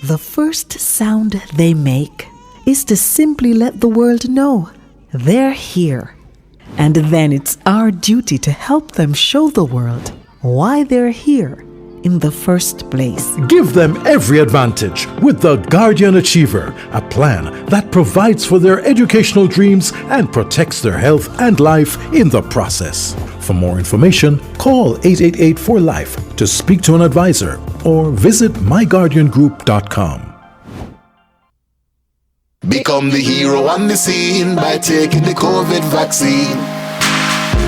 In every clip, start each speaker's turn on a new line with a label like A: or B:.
A: The first sound they make is to simply let the world know they're here. And then it's our duty to help them show the world why they're here in the first place.
B: Give them every advantage with the Guardian Achiever, a plan that provides for their educational dreams and protects their health and life in the process. For more information, call 888-4LIFE to speak to an advisor or visit myguardiangroup.com.
C: Become the hero on the scene by taking the COVID vaccine.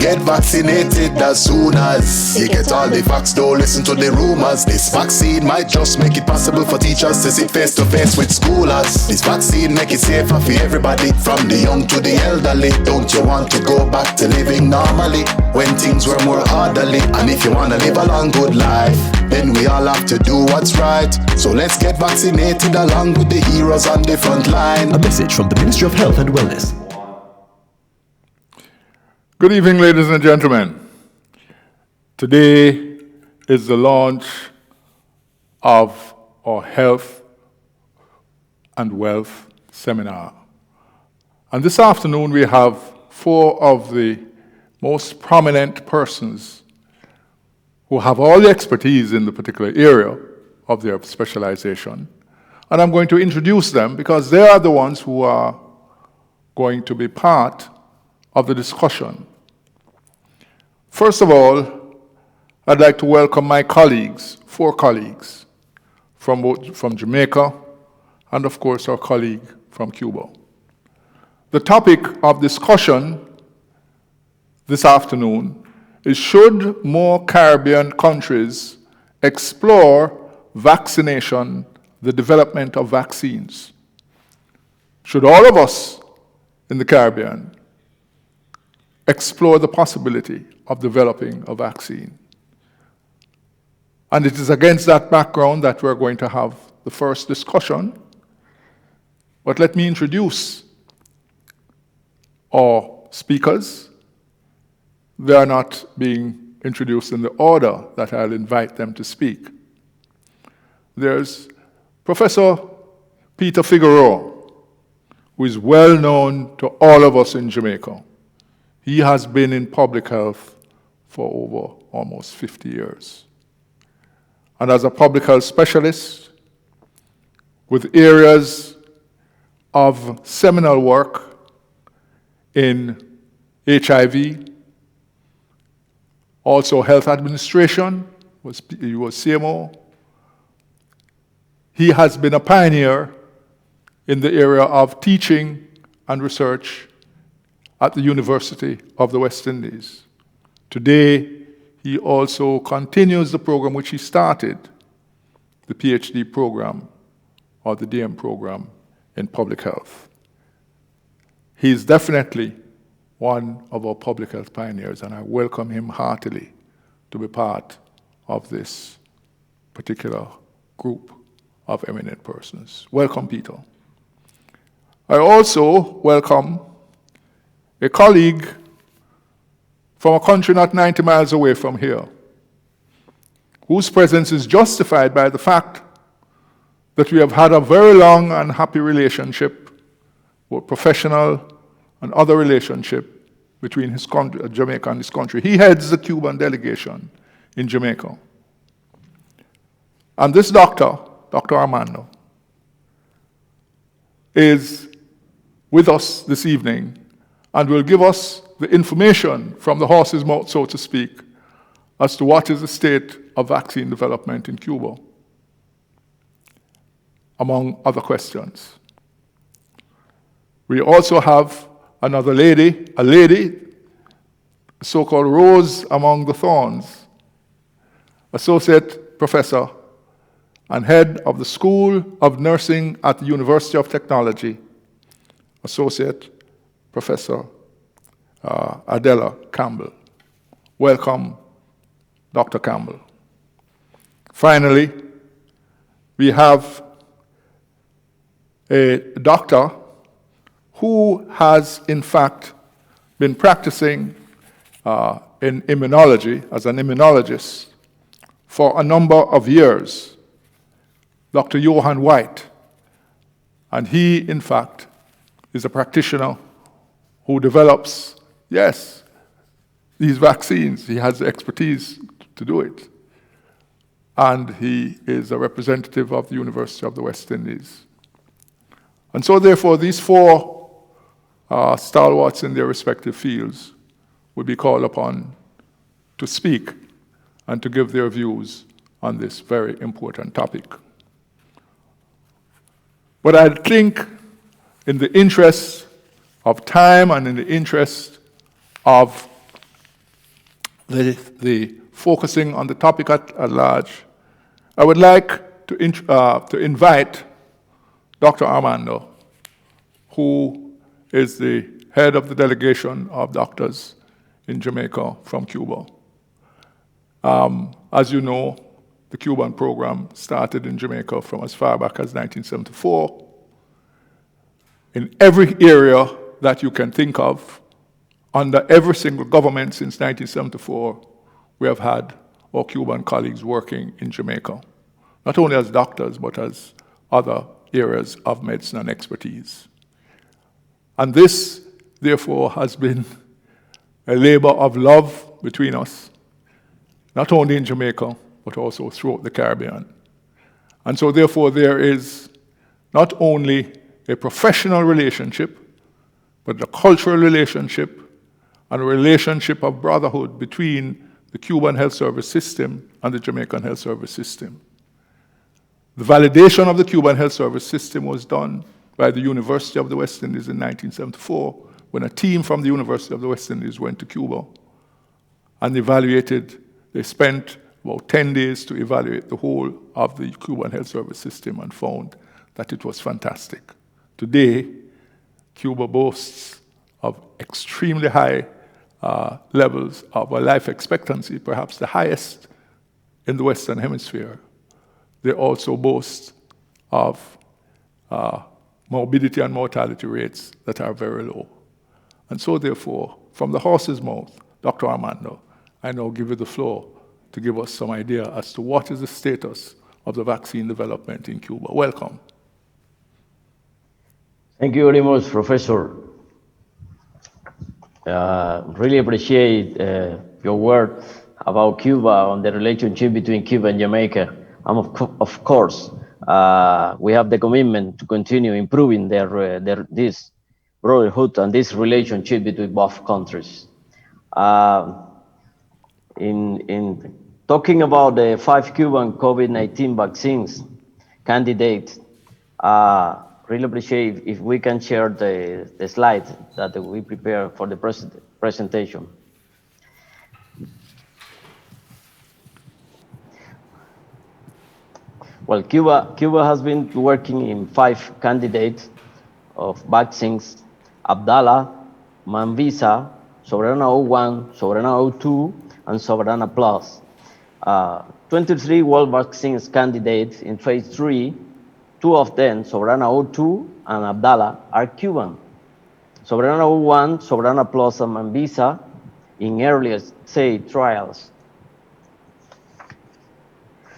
C: Get vaccinated as soon as you get all the facts. Don't listen to the rumors. This vaccine might just make it possible for teachers to sit face to face with schoolers. This vaccine make it safer for everybody, from the young to the elderly. Don't you want to go back to living normally when things were more orderly? And if you want to live a long good life, then we all have to do what's right. So let's get vaccinated along with the heroes on the front line.
D: A message from the Ministry of Health and Wellness.
E: Good evening, ladies and gentlemen. Today is the launch of our Health and Wealth Seminar. And this afternoon we have four of the most prominent persons who have all the expertise in the particular area of their specialization. And I'm going to introduce them because they are the ones who are going to be part of the discussion. First of all, I'd like to welcome my colleagues, four colleagues from Jamaica, and of course our colleague from Cuba. The topic of discussion this afternoon is, should more Caribbean countries explore vaccination, the development of vaccines? Should all of us in the Caribbean explore the possibility of developing a vaccine? And it is against that background that we're going to have the first discussion. But let me introduce our speakers. They are not being introduced in the order that I'll invite them to speak. There's Professor Peter Figueroa, who is well known to all of us in Jamaica. He has been in public health for over almost 50 years. And as a public health specialist with areas of seminal work in HIV, also health administration, he was CMO. He has been a pioneer in the area of teaching and research at the University of the West Indies. Today, he also continues the program which he started, the PhD program, or the DM program in public health. He is definitely one of our public health pioneers, and I welcome him heartily to be part of this particular group of eminent persons. Welcome, Peter. I also welcome a colleague from a country not 90 miles away from here, whose presence is justified by the fact that we have had a very long and happy relationship, both professional and other relationship, between his country, Jamaica and his country. He heads the Cuban delegation in Jamaica. And this doctor, Dr. Armando, is with us this evening and will give us the information from the horse's mouth, so to speak, as to what is the state of vaccine development in Cuba, among other questions. We also have another lady, a so-called rose among the thorns, associate professor and head of the School of Nursing at the University of Technology, Associate Professor Adela Campbell. Welcome, Dr. Campbell. Finally, we have a doctor who has, in fact, been practicing in immunology as an immunologist for a number of years. Dr. Johan White. And he, in fact, is a practitioner who develops, yes, these vaccines. He has the expertise to do it. And he is a representative of the University of the West Indies. And so, therefore, these four stalwarts in their respective fields will be called upon to speak and to give their views on this very important topic. But I think, in the interest of time and in the interest of the focusing on the topic at large, I would like to invite Dr. Armando, who is the head of the delegation of doctors in Jamaica from Cuba. As you know, the Cuban program started in Jamaica from as far back as 1974. In every area that you can think of, under every single government since 1974, we have had our Cuban colleagues working in Jamaica, not only as doctors, but as other areas of medicine and expertise. And this, therefore, has been a labor of love between us, not only in Jamaica, but also throughout the Caribbean. And so, therefore, there is not only a professional relationship, but a cultural relationship and a relationship of brotherhood between the Cuban health service system and the Jamaican health service system. The validation of the Cuban health service system was done by the University of the West Indies in 1974, when a team from the University of the West Indies went to Cuba and they spent about 10 days to evaluate the whole of the Cuban health service system and found that it was fantastic. Today, Cuba boasts of extremely high levels of life expectancy, perhaps the highest in the Western Hemisphere. They also boast of morbidity and mortality rates that are very low. And so, therefore, from the horse's mouth, Dr. Armando, I now give you the floor to give us some idea as to what is the status of the vaccine development in Cuba. Welcome.
F: Thank you very much, Professor. Really appreciate your work about Cuba and the relationship between Cuba and Jamaica. And of course, we have the commitment to continue improving this brotherhood and this relationship between both countries. In talking about the 5 Cuban COVID-19 vaccines candidates, really appreciate if we can share the slide that we prepared for the presentation. Well, Cuba has been working in 5 candidates of vaccines: Abdala, Manvisa, Soberana 01, Soberana 02, and Soberana Plus. 23 world vaccines candidates in phase 3. 2 of them, Soberana 02 and Abdala, are Cuban. Soberana 01, Soberana Plus, and Manvisa in earlier stage trials.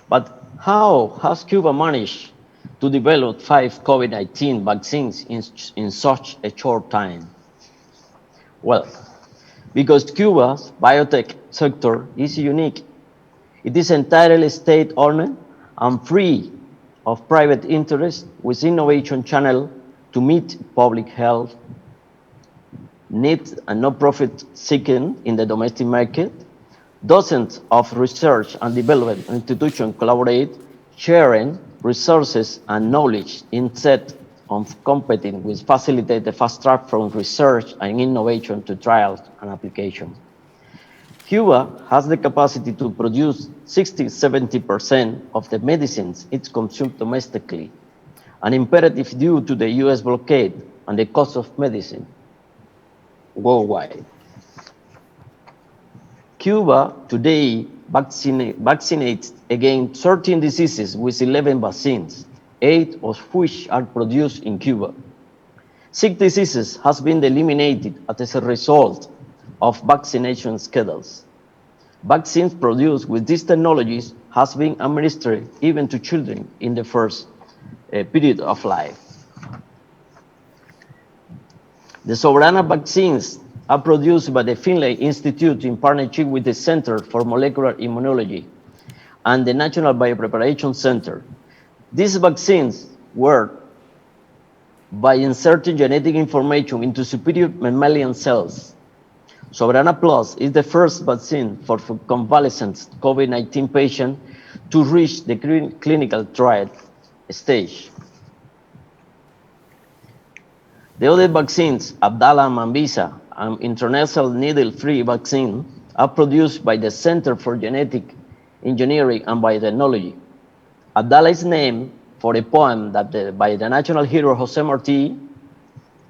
F: But how has Cuba managed to develop 5 COVID-19 vaccines in such a short time? Well, because Cuba's biotech sector is unique. It is entirely state-owned and free of private interest, with innovation channel to meet public health needs and no profit seeking in the domestic market. Dozens of research and development institutions collaborate, sharing resources and knowledge instead of competing, which facilitate the fast track from research and innovation to trials and applications. Cuba has the capacity to produce 60–70% of the medicines it consumes domestically, an imperative due to the US blockade and the cost of medicine worldwide. Cuba today vaccinates against 13 diseases with 11 vaccines, 8 of which are produced in Cuba. 6 diseases has been eliminated as a result of vaccination schedules. Vaccines produced with these technologies has been administered even to children in the first period of life. The Soberana vaccines are produced by the Finlay Institute in partnership with the Center for Molecular Immunology and the National Biopreparation Center. These vaccines work by inserting genetic information into superior mammalian cells. Soberana Plus is the first vaccine for convalescent COVID-19 patients to reach the clinical trial stage. The other vaccines, Abdala and Mambisa, and intranasal needle-free vaccine, are produced by the Center for Genetic Engineering and Biotechnology. Abdala is named for a poem by the national hero Jose Marti,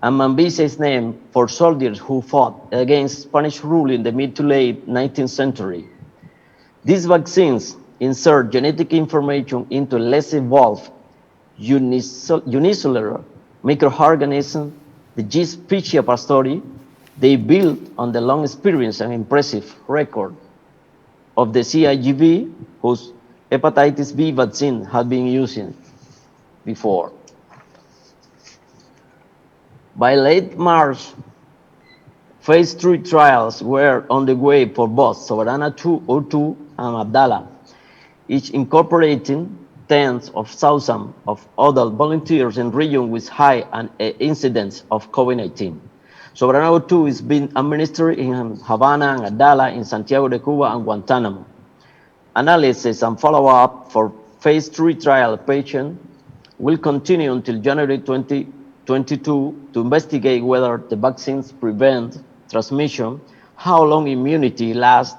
F: and Mambisa is named for soldiers who fought against Spanish rule in the mid to late 19th century. These vaccines insert genetic information into less evolved unicellular microorganisms, the yeast Pichia pastori. They build on the long experience and impressive record of the CIGB, whose hepatitis B vaccine had been using before. By late March, phase 3 trials were on the way for both Soberana 202 and Abdala, each incorporating tens of thousands of adult volunteers in regions with high incidence of COVID-19. Soberana 02 is being administered in Havana and Abdala in Santiago de Cuba and Guantanamo. Analysis and follow-up for phase 3 trial patients will continue until January 2022 to investigate whether the vaccines prevent transmission, how long immunity lasts,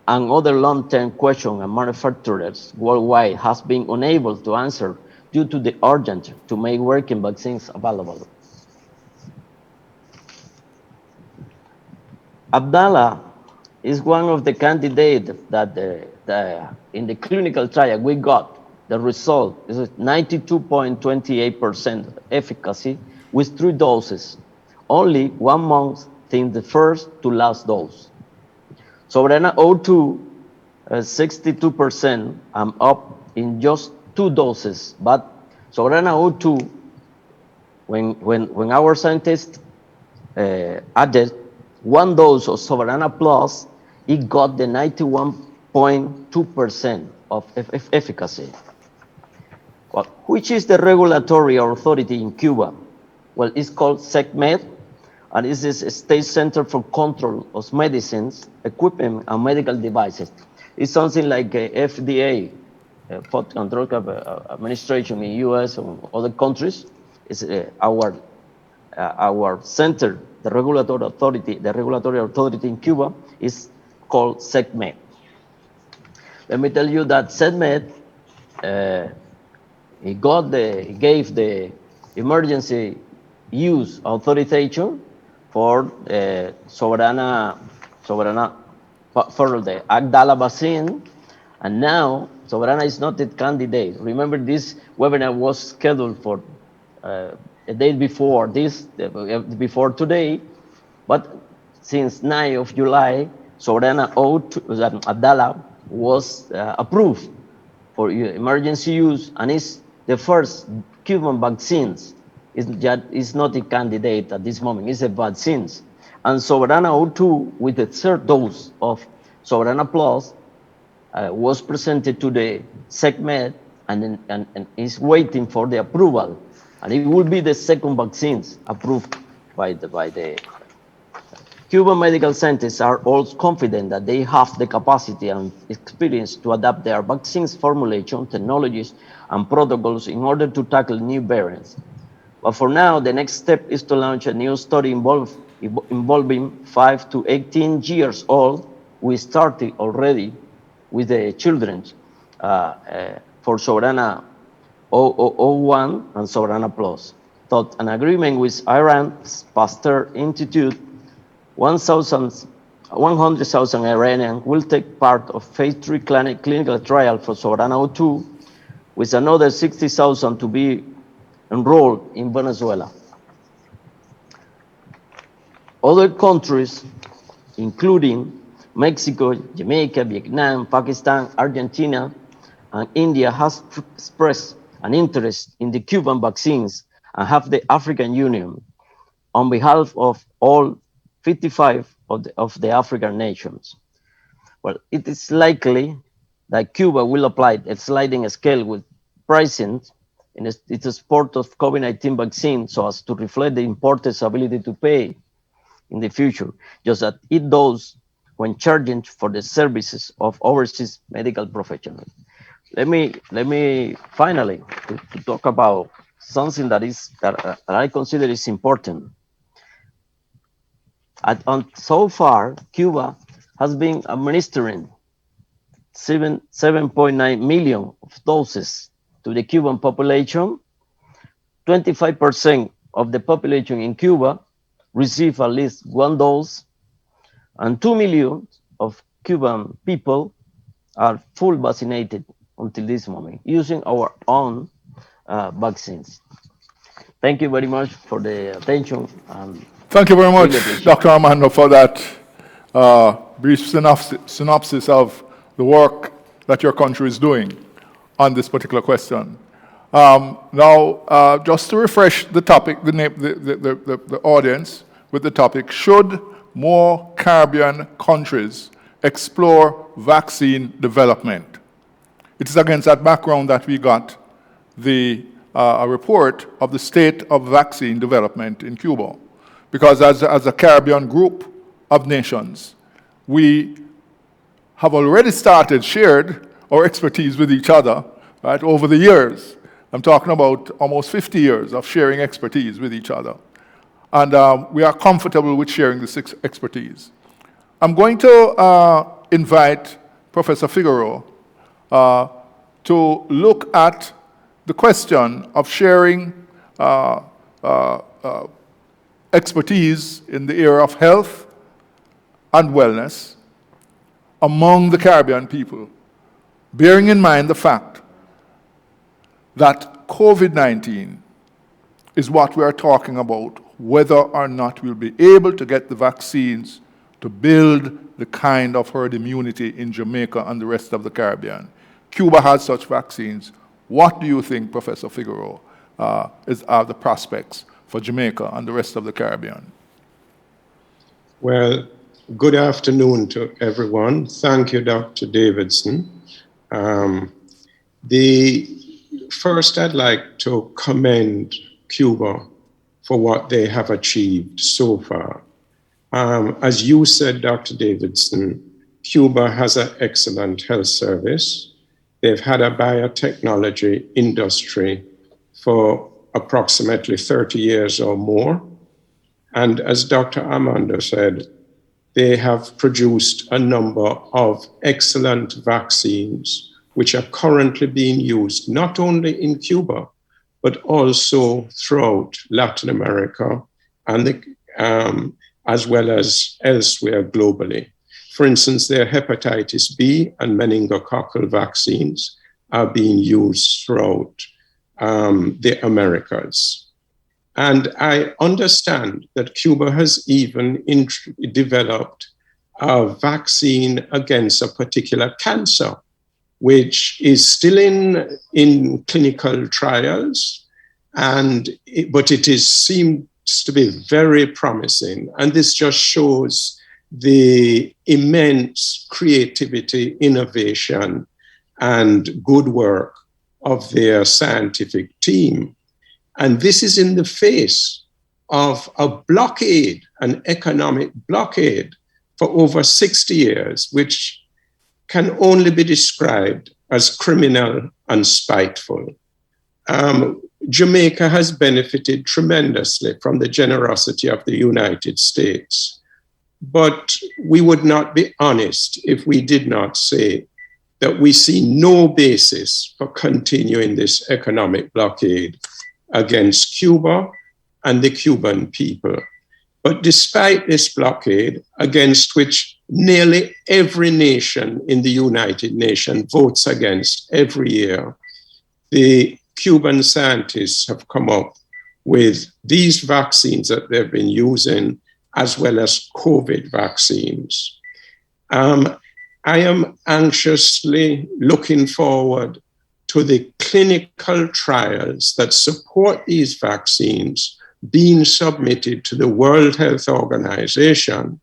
F: and other long-term questions and manufacturers worldwide has been unable to answer due to the urgency to make working vaccines available. Abdala is one of the candidates that in the clinical trial we got. The result is 92.28% efficacy with 3 doses, only 1 month since the first to last dose. Soberana 02, 62% up in just 2 doses, but Soberana 02, when our scientists added 1 dose of Soberana Plus, it got the 91.2% of efficacy. Well, which is the regulatory authority in Cuba? Well, it's called SECMED, and this is a state center for control of medicines, equipment, and medical devices. It's something like FDA, Food and Drug Administration in U.S. or other countries. It's our center, the regulatory authority in Cuba is called SECMED. Let me tell you that SECMED gave the emergency use authorization for Soberana for the Abdala vaccine, and now Soberana is not a candidate. Remember, this webinar was scheduled for a day before before today, but since 9th of July, Soberana Abdala was approved for emergency use, and is the first Cuban vaccines. It's not a candidate at this moment, it's a vaccines. And Soberana 02, with the 3rd dose of Soberana Plus, was presented to the SECMED and is waiting for the approval. And it will be the 2nd vaccines approved by the Cuban medical scientists are also confident that they have the capacity and experience to adapt their vaccines formulation, technologies, and protocols in order to tackle new variants. But for now, the next step is to launch a new study involving 5 to 18 years old. We started already with the children for Soberana 001 and Soberana Plus. Thought an agreement with Iran's Pasteur Institute, 100,000 Iranians will take part of phase 3 clinical trial for Soberana 02, with another 60,000 to be enrolled in Venezuela. Other countries, including Mexico, Jamaica, Vietnam, Pakistan, Argentina, and India has expressed an interest in the Cuban vaccines, and have the African Union on behalf of all 55 of the African nations. Well, it is likely that Cuba will apply a sliding scale with pricing in its export of COVID-19 vaccine so as to reflect the importer's ability to pay in the future, just as it does when charging for the services of overseas medical professionals. Let me finally to talk about something that I consider is important. So far, Cuba has been administering 7.9 million of doses to the Cuban population. 25% of the population in Cuba receive at least one dose, and 2 million of Cuban people are full vaccinated until this moment using our own vaccines. Thank you very much for the attention.
E: Thank you very much,
F: Really
E: Dr. Armando, for that brief synopsis of the work that your country is doing on this particular question. Now, just to refresh the topic, the audience with the topic, should more Caribbean countries explore vaccine development? It is against that background that we got a report of the state of vaccine development in Cuba. Because as a Caribbean group of nations, we have already shared our expertise with each other, right, over the years. I'm talking about almost 50 years of sharing expertise with each other. And we are comfortable with sharing this expertise. I'm going to invite Professor Figueroa to look at the question of sharing expertise in the area of health and wellness among the Caribbean people, bearing in mind the fact that COVID-19 is what we are talking about, whether or not we'll be able to get the vaccines to build the kind of herd immunity in Jamaica and the rest of the Caribbean. Cuba has such vaccines. What do you think, Professor Figueroa, are the prospects for Jamaica and the rest of the Caribbean?
G: Well, good afternoon to everyone. Thank you, Dr. Davidson. First, I'd like to commend Cuba for what they have achieved so far. As you said, Dr. Davidson, Cuba has an excellent health service. They've had a biotechnology industry for approximately 30 years or more. And as Dr. Armando said, they have produced a number of excellent vaccines which are currently being used not only in Cuba, but also throughout Latin America and as well as elsewhere globally. For instance, their hepatitis B and meningococcal vaccines are being used throughout the Americas. And I understand that Cuba has even developed a vaccine against a particular cancer, which is still in clinical trials, but it seems to be very promising. And this just shows the immense creativity, innovation, and good work of their scientific team. And this is in the face of a blockade, an economic blockade for over 60 years, which can only be described as criminal and spiteful. Jamaica has benefited tremendously from the generosity of the United States. But we would not be honest if we did not say that we see no basis for continuing this economic blockade against Cuba and the Cuban people. But despite this blockade, against which nearly every nation in the United Nations votes against every year, the Cuban scientists have come up with these vaccines that they've been using, as well as COVID vaccines. I am anxiously looking forward to the clinical trials that support these vaccines being submitted to the World Health Organization,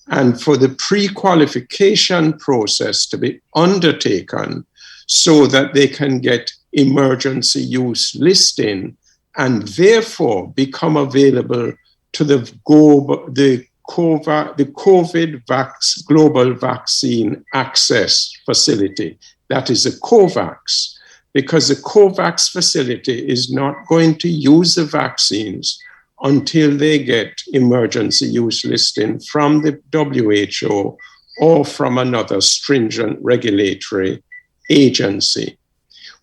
G: and for the pre-qualification process to be undertaken so that they can get emergency use listing and therefore become available to the COVID Global Vaccine Access Facility. That is a COVAX, because the COVAX facility is not going to use the vaccines until they get emergency use listing from the WHO or from another stringent regulatory agency.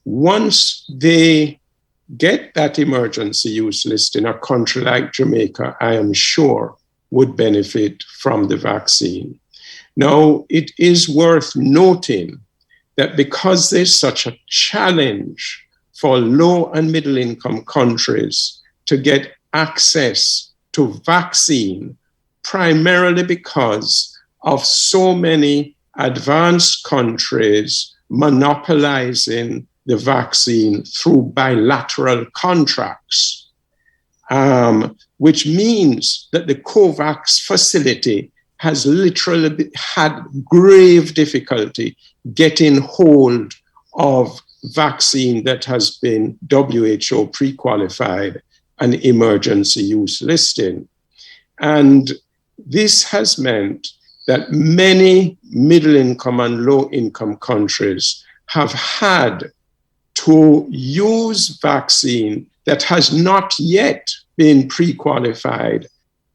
G: Once they get that emergency use listing, a country like Jamaica, I am sure, would benefit from the vaccine. Now, it is worth noting that because there's such a challenge for low and middle income countries to get access to vaccine, primarily because of so many advanced countries monopolizing the vaccine through bilateral contracts, which means that the COVAX facility has literally had grave difficulty getting hold of vaccine that has been WHO pre-qualified and emergency use listing. And this has meant that many middle-income and low-income countries have had to use vaccine that has not yet been pre-qualified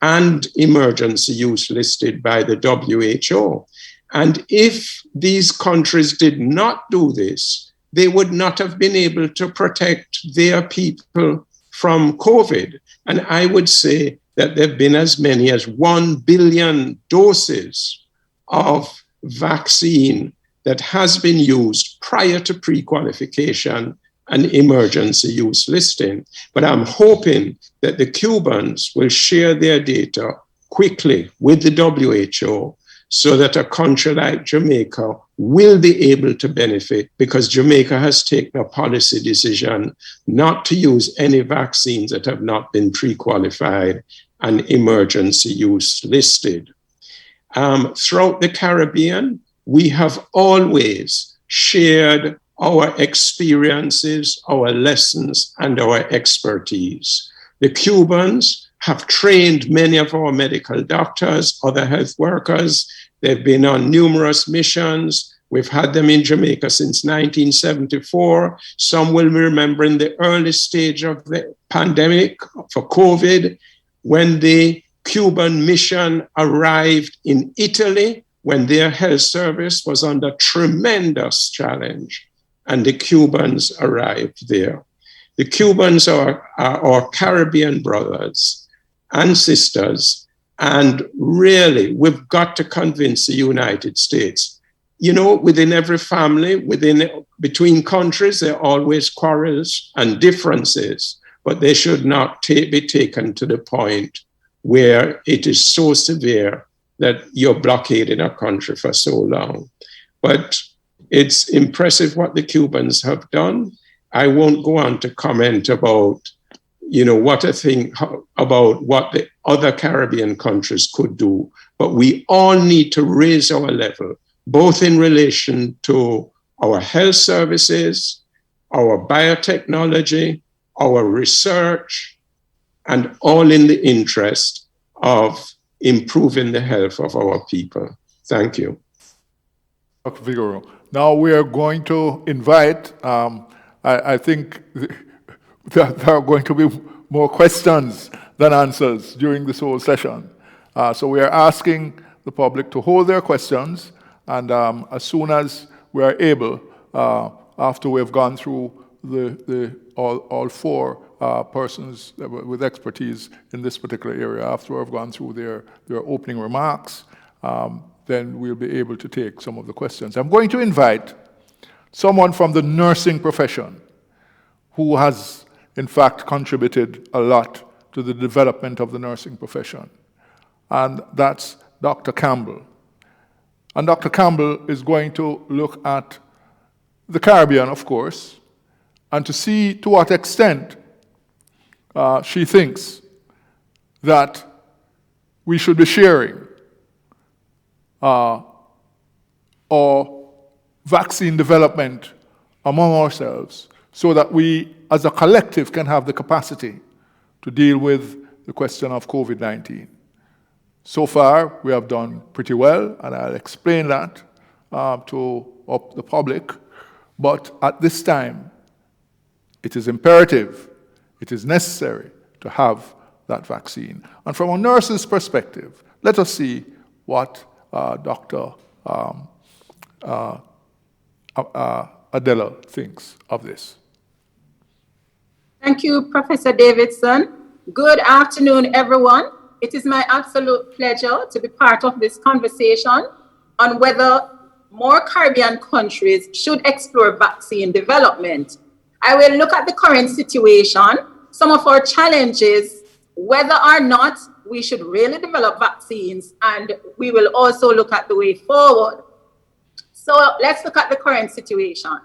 G: and emergency use listed by the WHO. And if these countries did not do this, they would not have been able to protect their people from COVID. And I would say that there have been as many as 1 billion doses of vaccine that has been used prior to pre-qualification and emergency use listing. But I'm hoping that the Cubans will share their data quickly with the WHO so that a country like Jamaica will be able to benefit, because Jamaica has taken a policy decision not to use any vaccines that have not been pre-qualified and emergency use listed. Throughout the Caribbean, we have always shared our experiences, our lessons, and our expertise. The Cubans have trained many of our medical doctors, other health workers. They've been on numerous missions. We've had them in Jamaica since 1974. Some will remember in the early stage of the pandemic for COVID, when the Cuban mission arrived in Italy, when their health service was under tremendous challenge, and the Cubans arrived there. The Cubans are our Caribbean brothers and sisters, and really, we've got to convince the United States. You know, within every family, between countries, there are always quarrels and differences, but they should not be taken to the point where it is so severe that you're blockading a country for so long. But it's impressive what the Cubans have done. I won't go on to comment about, what I think about what the other Caribbean countries could do, but we all need to raise our level, both in relation to our health services, our biotechnology, our research, and all in the interest of improving the health of our people. Thank you.
E: Dr. Figueroa. Now we are going to invite, I think there are going to be more questions than answers during this whole session. So we are asking the public to hold their questions, and as soon as we are able, after we've gone through all four persons with expertise in this particular area, after we've gone through their opening remarks, then we'll be able to take some of the questions. I'm going to invite someone from the nursing profession who has, in fact, contributed a lot to the development of the nursing profession, and that's Dr. Campbell. And Dr. Campbell is going to look at the Caribbean, of course, and to see to what extent she thinks that we should be sharing our vaccine development among ourselves so that we as a collective can have the capacity to deal with the question of COVID-19. So far, we have done pretty well, and I'll explain that to the public. But at this time, it is imperative, it is necessary to have that vaccine. And from a nurse's perspective, let us see what Dr. Adela thinks of this.
H: Thank you, Professor Davidson. Good afternoon, everyone. It is my absolute pleasure to be part of this conversation on whether more Caribbean countries should explore vaccine development. I will look at the current situation, some of our challenges, whether or not we should really develop vaccines, and we will also look at the way forward. So let's look at the current situation.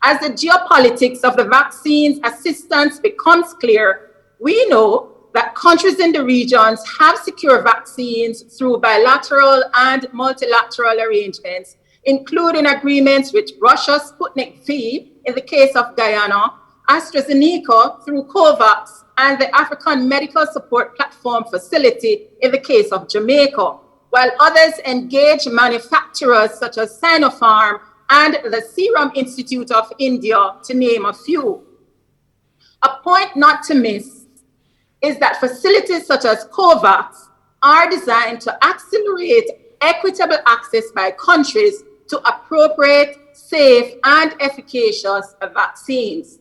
H: As the geopolitics of the vaccines assistance becomes clear, we know that countries in the regions have secure vaccines through bilateral and multilateral arrangements, including agreements with Russia's Sputnik V in the case of Guyana, AstraZeneca through COVAX, and the African Medical Support Platform Facility in the case of Jamaica, while others engage manufacturers such as Sinopharm and the Serum Institute of India, to name a few. A point not to miss is that facilities such as COVAX are designed to accelerate equitable access by countries to appropriate, safe, and efficacious vaccines.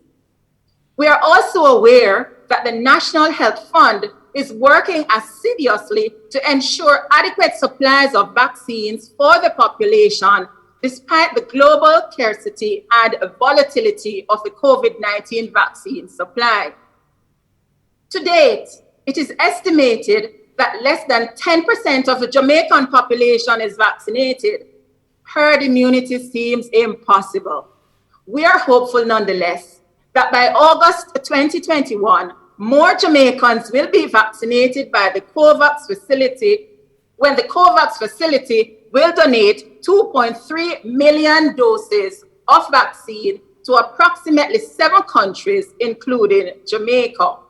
H: We are also aware that the National Health Fund is working assiduously to ensure adequate supplies of vaccines for the population, despite the global scarcity and volatility of the COVID-19 vaccine supply. To date, it is estimated that less than 10% of the Jamaican population is vaccinated. Herd immunity seems impossible. We are hopeful nonetheless that by August 2021, more Jamaicans will be vaccinated by the COVAX facility, when the COVAX facility will donate 2.3 million doses of vaccine to approximately 7 countries, including Jamaica.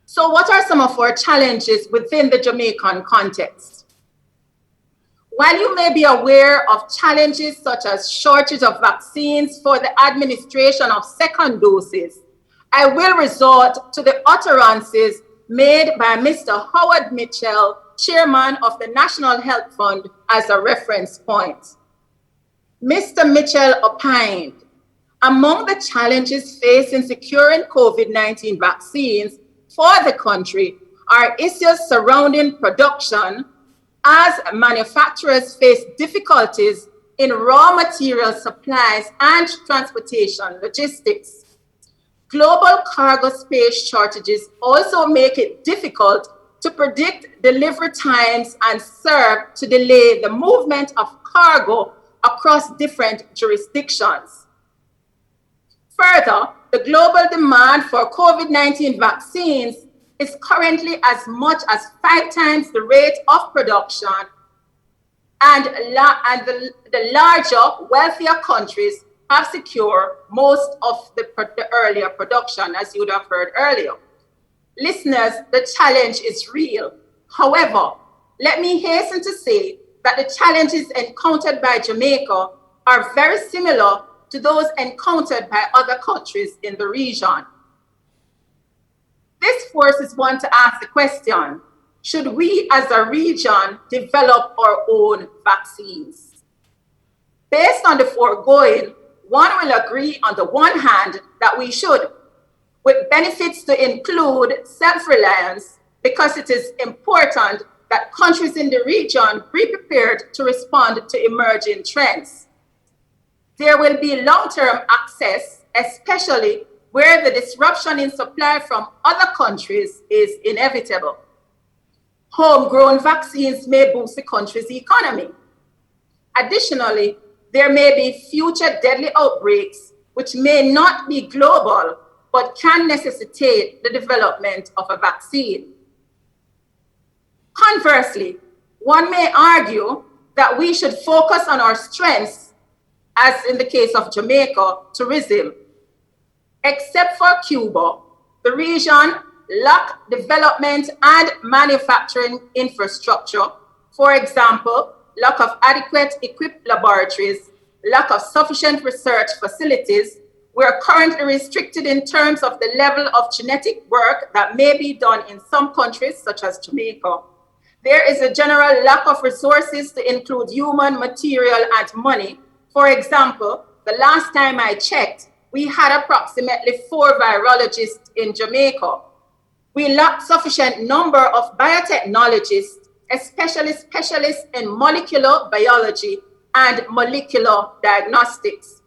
H: So what are some of our challenges within the Jamaican context? While you may be aware of challenges such as shortage of vaccines for the administration of second doses, I will resort to the utterances made by Mr. Howard Mitchell, Chairman of the National Health Fund, as a reference point. Mr. Mitchell opined, among the challenges facing securing COVID-19 vaccines for the country are issues surrounding production, as manufacturers face difficulties in raw material supplies and transportation logistics. Global cargo space shortages also make it difficult to predict delivery times and serve to delay the movement of cargo across different jurisdictions. Further, the global demand for COVID-19 vaccines is currently as much as 5 times the rate of production, and the larger, wealthier countries have secured most of the earlier production, as you would have heard earlier. Listeners, the challenge is real. However, let me hasten to say that the challenges encountered by Jamaica are very similar to those encountered by other countries in the region. This forces one to ask the question, should we as a region develop our own vaccines? Based on the foregoing, one will agree on the one hand that we should, with benefits to include self-reliance, because it is important that countries in the region be prepared to respond to emerging trends. There will be long-term access, especially where the disruption in supply from other countries is inevitable. Homegrown vaccines may boost the country's economy. Additionally, there may be future deadly outbreaks which may not be global, but can necessitate the development of a vaccine. Conversely, one may argue that we should focus on our strengths, as in the case of Jamaica, tourism. Except for Cuba, the region lacked development and manufacturing infrastructure. For example, lack of adequate equipped laboratories, lack of sufficient research facilities. We are currently restricted in terms of the level of genetic work that may be done in some countries, such as Jamaica. There is a general lack of resources to include human, material, and money. For example, the last time I checked, we had approximately 4 virologists in Jamaica. We lack sufficient number of biotechnologists, especially specialists in molecular biology and molecular diagnostics.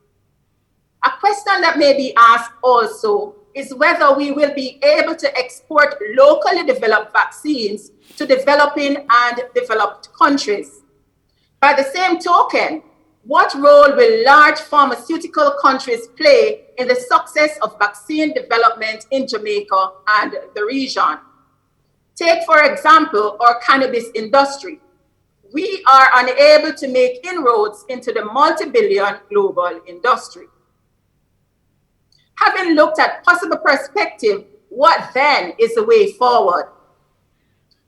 H: A question that may be asked also is whether we will be able to export locally developed vaccines to developing and developed countries. By the same token, what role will large pharmaceutical countries play in the success of vaccine development in Jamaica and the region? Take, for example, our cannabis industry. We are unable to make inroads into the multi-billion global industry. Having looked at possible perspective, what then is the way forward?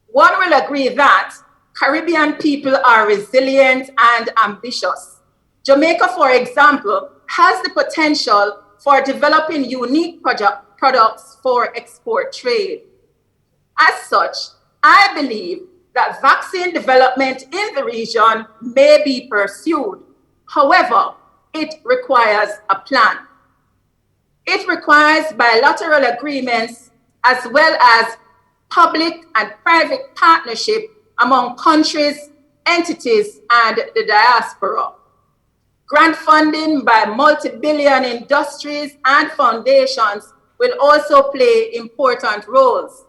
H: One will agree that Caribbean people are resilient and ambitious. Jamaica, for example, has the potential for developing unique products for export trade. As such, I believe that vaccine development in the region may be pursued. However, it requires a plan. It requires bilateral agreements as well as public and private partnership among countries, entities, and the diaspora. Grant funding by multi-billion industries and foundations will also play important roles.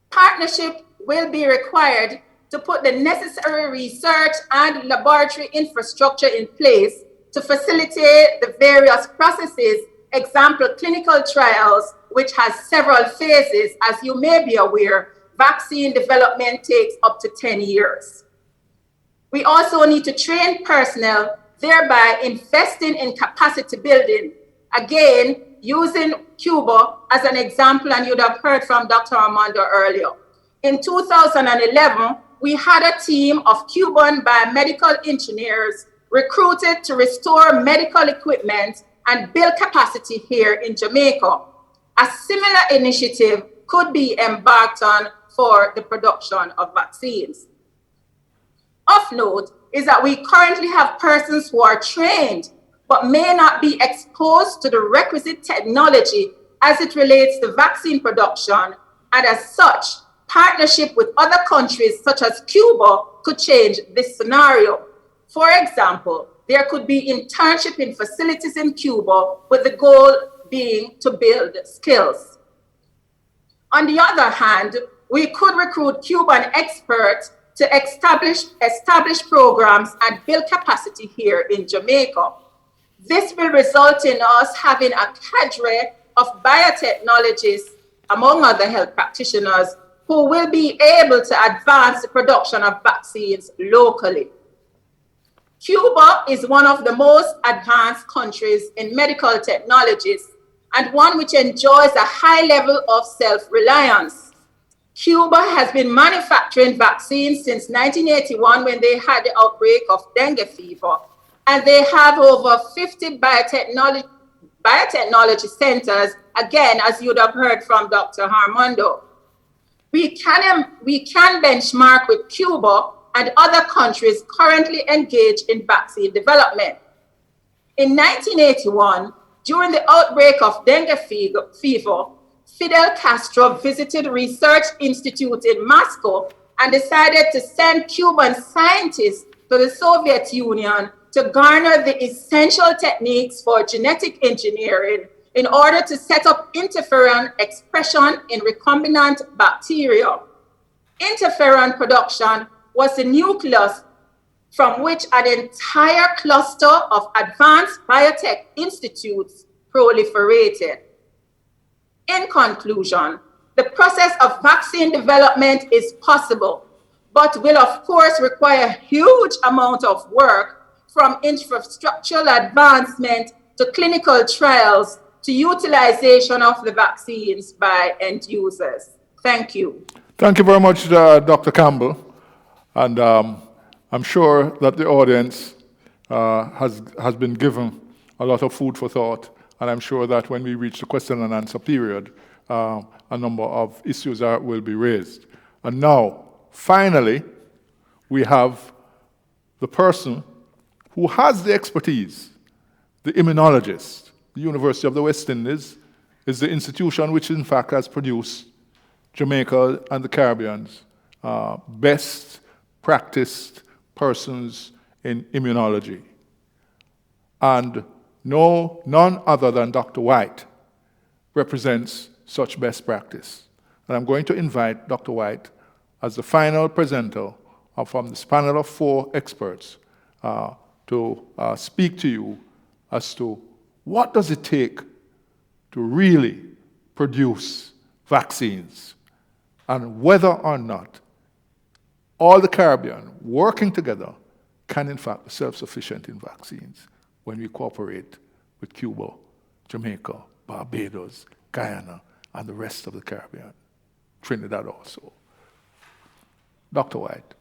H: Partnership will be required to put the necessary research and laboratory infrastructure in place to facilitate the various processes. Example, clinical trials, which has several phases. As you may be aware, vaccine development takes up to 10 years. We also need to train personnel, thereby investing in capacity building. Again, using Cuba as an example, and you'd have heard from Dr. Armando earlier. In 2011, we had a team of Cuban biomedical engineers recruited to restore medical equipment and build capacity here in Jamaica. A similar initiative could be embarked on for the production of vaccines. Of note is that we currently have persons who are trained but may not be exposed to the requisite technology as it relates to vaccine production, and as such, partnership with other countries such as Cuba could change this scenario. For example, there could be internship in facilities in Cuba with the goal being to build skills. On the other hand, we could recruit Cuban experts to establish programs and build capacity here in Jamaica. This will result in us having a cadre of biotechnologists, among other health practitioners, who will be able to advance the production of vaccines locally. Cuba is one of the most advanced countries in medical technologies and one which enjoys a high level of self-reliance. Cuba has been manufacturing vaccines since 1981 when they had the outbreak of dengue fever, and they have over 50 biotechnology centers, again, as you'd have heard from Dr. Armando. We can benchmark with Cuba and other countries currently engaged in vaccine development. In 1981, during the outbreak of dengue fever, Fidel Castro visited a research institute in Moscow and decided to send Cuban scientists to the Soviet Union to garner the essential techniques for genetic engineering in order to set up interferon expression in recombinant bacteria. Interferon production was the nucleus from which an entire cluster of advanced biotech institutes proliferated. In conclusion, the process of vaccine development is possible, but will of course require a huge amount of work, from infrastructural advancement to clinical trials to utilization of the vaccines by end users. Thank you.
E: Thank you very much, Dr. Campbell. And I'm sure that the audience has been given a lot of food for thought. And I'm sure that when we reach the question and answer period, a number of issues will be raised. And now, finally, we have the person who has the expertise, the immunologist. The University of the West Indies is the institution which in fact has produced Jamaica and the Caribbean's best practiced persons in immunology. And none other than Dr. White represents such best practice. And I'm going to invite Dr. White as the final presenter from this panel of 4 experts to speak to you as to what does it take to really produce vaccines, and whether or not all the Caribbean working together can in fact be self-sufficient in vaccines when we cooperate with Cuba, Jamaica, Barbados, Guyana, and the rest of the Caribbean, Trinidad also. Dr. White.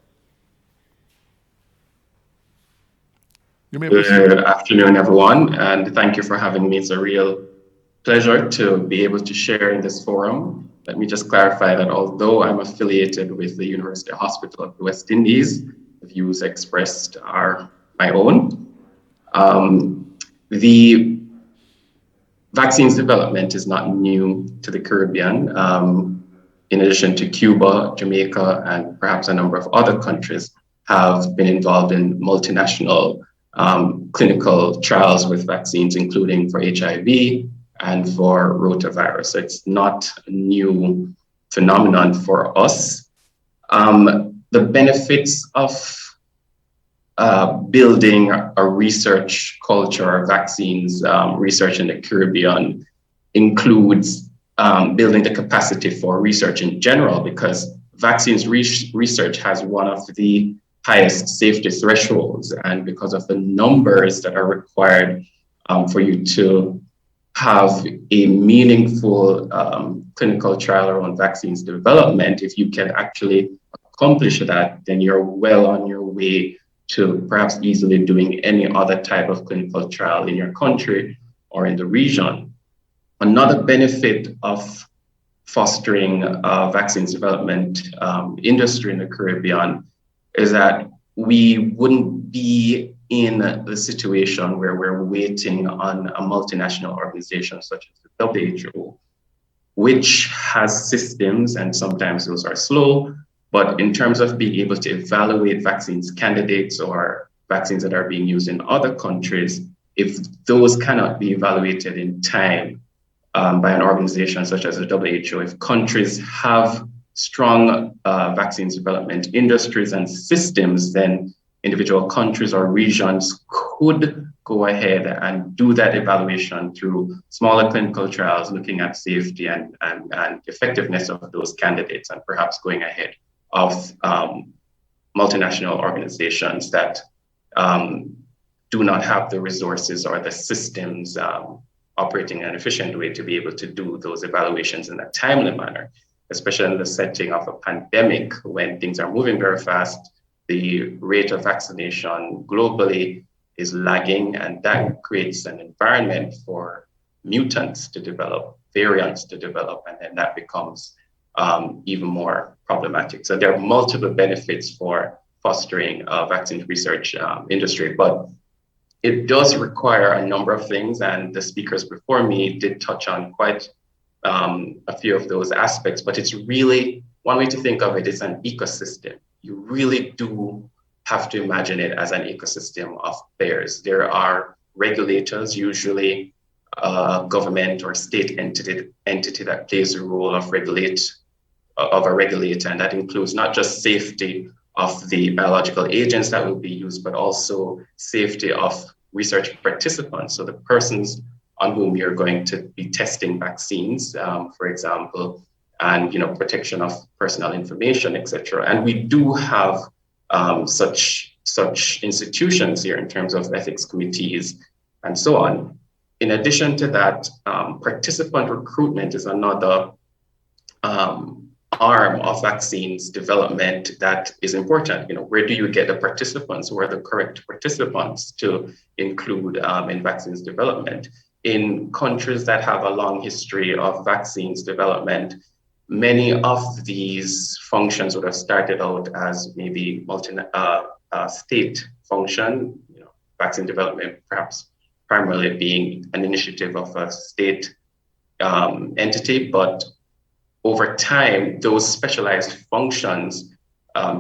I: Good afternoon, everyone, and thank you for having me. It's a real pleasure to be able to share in this forum. Let me just clarify that although I'm affiliated with the University Hospital of the West Indies, the views expressed are my own. The vaccines development is not new to the Caribbean. In addition to Cuba, Jamaica, and perhaps a number of other countries have been involved in multinational clinical trials with vaccines, including for HIV and for rotavirus. So it's not a new phenomenon for us. The benefits of building a research culture or vaccines research in the Caribbean includes building the capacity for research in general, because vaccines research has one of the highest safety thresholds, and because of the numbers that are required for you to have a meaningful clinical trial around vaccines development, if you can actually accomplish that, then you're well on your way to perhaps easily doing any other type of clinical trial in your country or in the region. Another benefit of fostering vaccines development industry in the Caribbean is that we wouldn't be in the situation where we're waiting on a multinational organization such as the WHO, which has systems, and sometimes those are slow, but in terms of being able to evaluate vaccines candidates or vaccines that are being used in other countries, if those cannot be evaluated in time by an organization such as the WHO, if countries have strong vaccines development industries and systems, then individual countries or regions could go ahead and do that evaluation through smaller clinical trials, looking at safety and effectiveness of those candidates, and perhaps going ahead of multinational organizations that do not have the resources or the systems operating in an efficient way to be able to do those evaluations in a timely manner, especially in the setting of a pandemic when things are moving very fast. The rate of vaccination globally is lagging, and that creates an environment for mutants to develop, variants to develop, and then that becomes even more problematic. So there are multiple benefits for fostering a vaccine research industry, but it does require a number of things, and the speakers before me did touch on quite a few of those aspects, but it's really, one way to think of it is an ecosystem. You really do have to imagine it as an ecosystem of players. There are regulators, usually a government or state entity that plays the role of a regulator, and that includes not just safety of the biological agents that will be used, but also safety of research participants. So the persons on whom you're going to be testing vaccines, for example, and protection of personal information, etc. And we do have such institutions here in terms of ethics committees and so on. In addition to that, participant recruitment is another arm of vaccines development that is important. Where do you get the participants? Who are the correct participants to include in vaccines development? In countries that have a long history of vaccines development, many of these functions would have started out as maybe state function, vaccine development perhaps primarily being an initiative of a state entity, but over time, those specialized functions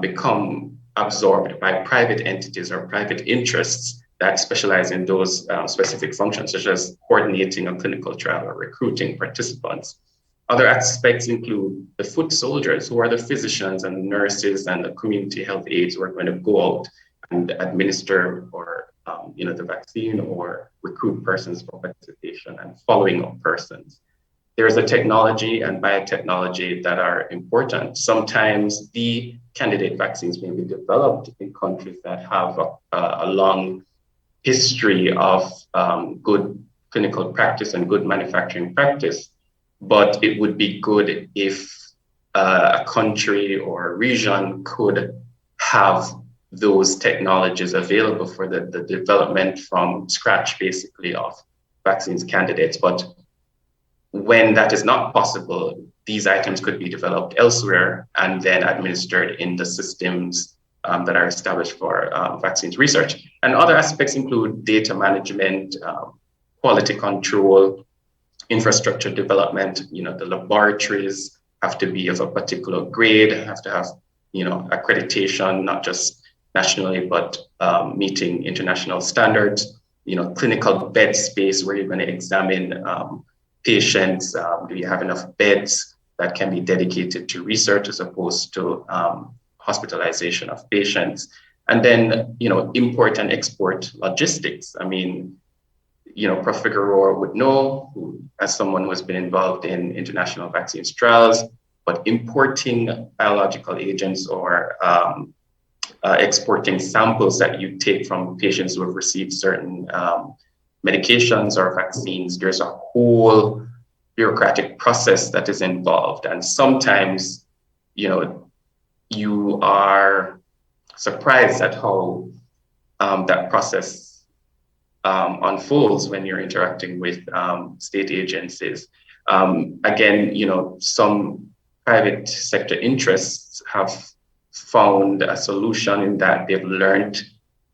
I: become absorbed by private entities or private interests that specialize in those specific functions, such as coordinating a clinical trial or recruiting participants. Other aspects include the foot soldiers, who are the physicians and nurses and the community health aides who are going to go out and administer or the vaccine or recruit persons for participation and following up persons. There's a technology and biotechnology that are important. Sometimes the candidate vaccines may be developed in countries that have a long history of good clinical practice and good manufacturing practice, but it would be good if a country or a region could have those technologies available for the development from scratch, basically, of vaccines candidates. But when that is not possible, these items could be developed elsewhere and then administered in the systems that are established for vaccines research. And other aspects include data management, quality control, infrastructure development. The laboratories have to be of a particular grade, have to have accreditation, not just nationally, but meeting international standards. Clinical bed space where you're going to examine patients. Do you have enough beds that can be dedicated to research as opposed to hospitalization of patients? And then, import and export logistics. I mean, Prof. Figueroa would know, as someone who has been involved in international vaccines trials, but importing biological agents or exporting samples that you take from patients who have received certain medications or vaccines, there's a whole bureaucratic process that is involved. And sometimes, you are surprised at how that process unfolds when you're interacting with state agencies. Again, some private sector interests have found a solution in that they've learned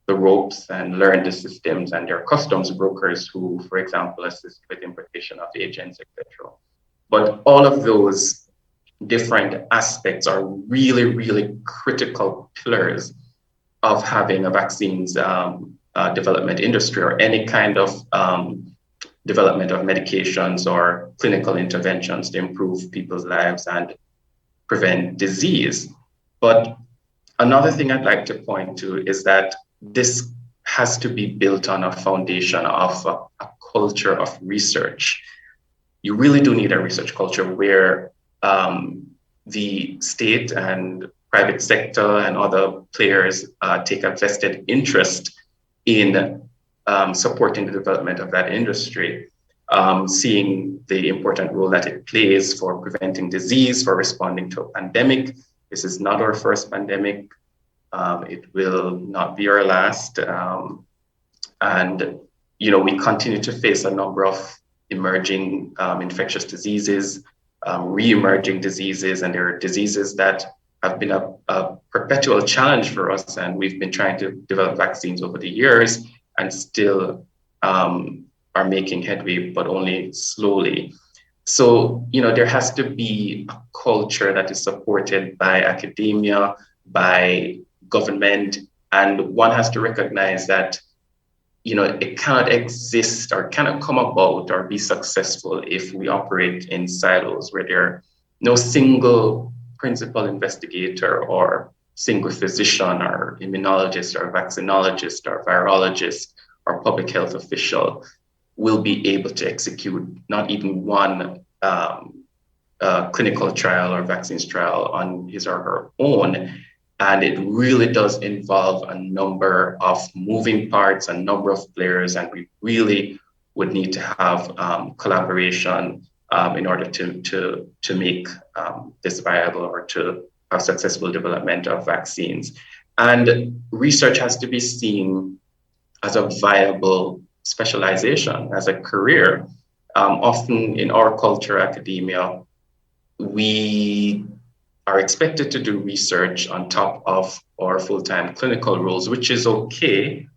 I: the ropes and learn the systems, and there are customs brokers who, for example, assist with importation of agents, etc. But all of those different aspects are really, really critical pillars of having a vaccines development industry or any kind of development of medications or clinical interventions to improve people's lives and prevent disease. But another thing I'd like to point to is that this has to be built on a foundation of a culture of research. You really do need a research culture where the state and private sector and other players take a vested interest in supporting the development of that industry, seeing the important role that it plays for preventing disease, for responding to a pandemic. This is not our first pandemic. It will not be our last. And, we continue to face a number of emerging infectious diseases, re-emerging diseases, and there are diseases that have been a perpetual challenge for us. And we've been trying to develop vaccines over the years and still are making headway, but only slowly. So, there has to be a culture that is supported by academia, by government, and one has to recognize that, it cannot exist or cannot come about or be successful if we operate in silos where there are no single principal investigator or single physician or immunologist or vaccinologist or virologist or public health official will be able to execute not even one clinical trial or vaccines trial on his or her own. And it really does involve a number of moving parts, a number of players, and we really would need to have collaboration in order to make this viable or to have successful development of vaccines. And research has to be seen as a viable specialization, as a career. Often in our culture, academia, we are expected to do research on top of our full-time clinical roles, which is okay,